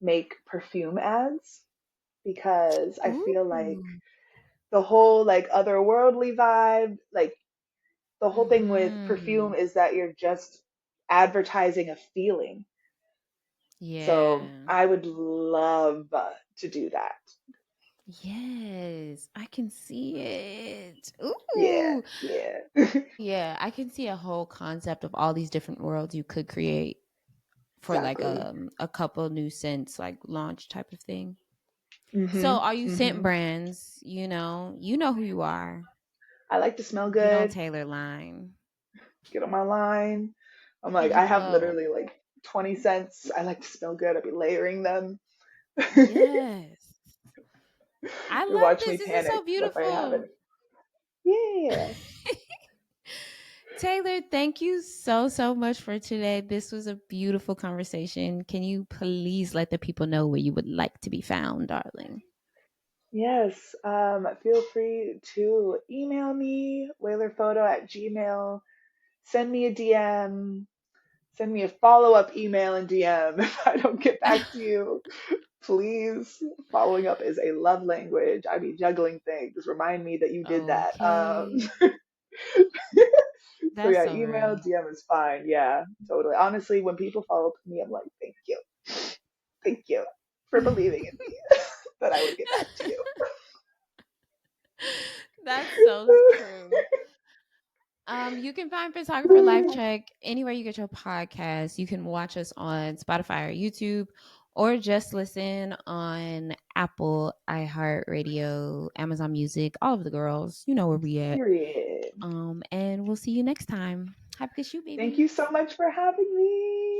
make perfume ads because I feel like Ooh. the whole like otherworldly vibe, like the whole thing with perfume Mhm. is that you're just advertising a feeling. So Yeah. I would love to do that. Yes, I can see it. Yeah, Ooh. yeah. Yeah, I can see a whole concept of all these different worlds you could create for like Exactly. a couple new scents like launch type of thing. So Mhm. are you scent Mhm. brands, you know who you are. I like to smell Get on good. Taylor line. Get on my line. I'm like, I have Yo. literally like 20 cents. I like to smell good. I'll be layering them. Yes. I You love watch me this. This is panic so if I beautiful. haven't. Yeah. Taylor, thank you so, so much for today. This was a beautiful conversation. Can you please let the people know where you would like to be found, darling? Yes. Feel free to email me, whalerphoto@gmail. Send me a DM. Send me a follow-up email and DM if I don't get back to you. Please. Following up is a love language. I be juggling things. Remind me that you did that. Okay. So That's yeah, so email, real. DM is fine. Yeah, totally. Honestly, when people follow up with me, I'm like, thank you for believing in me that I would get back to you. That's so true. You can find Photographer Life Check anywhere you get your podcast. You can watch us on Spotify or YouTube, or just listen on Apple, iHeartRadio, Amazon Music, all of the girls. You know where we at. Period. And we'll see you next time. Have a good shoot, Thank baby. you so much for having me.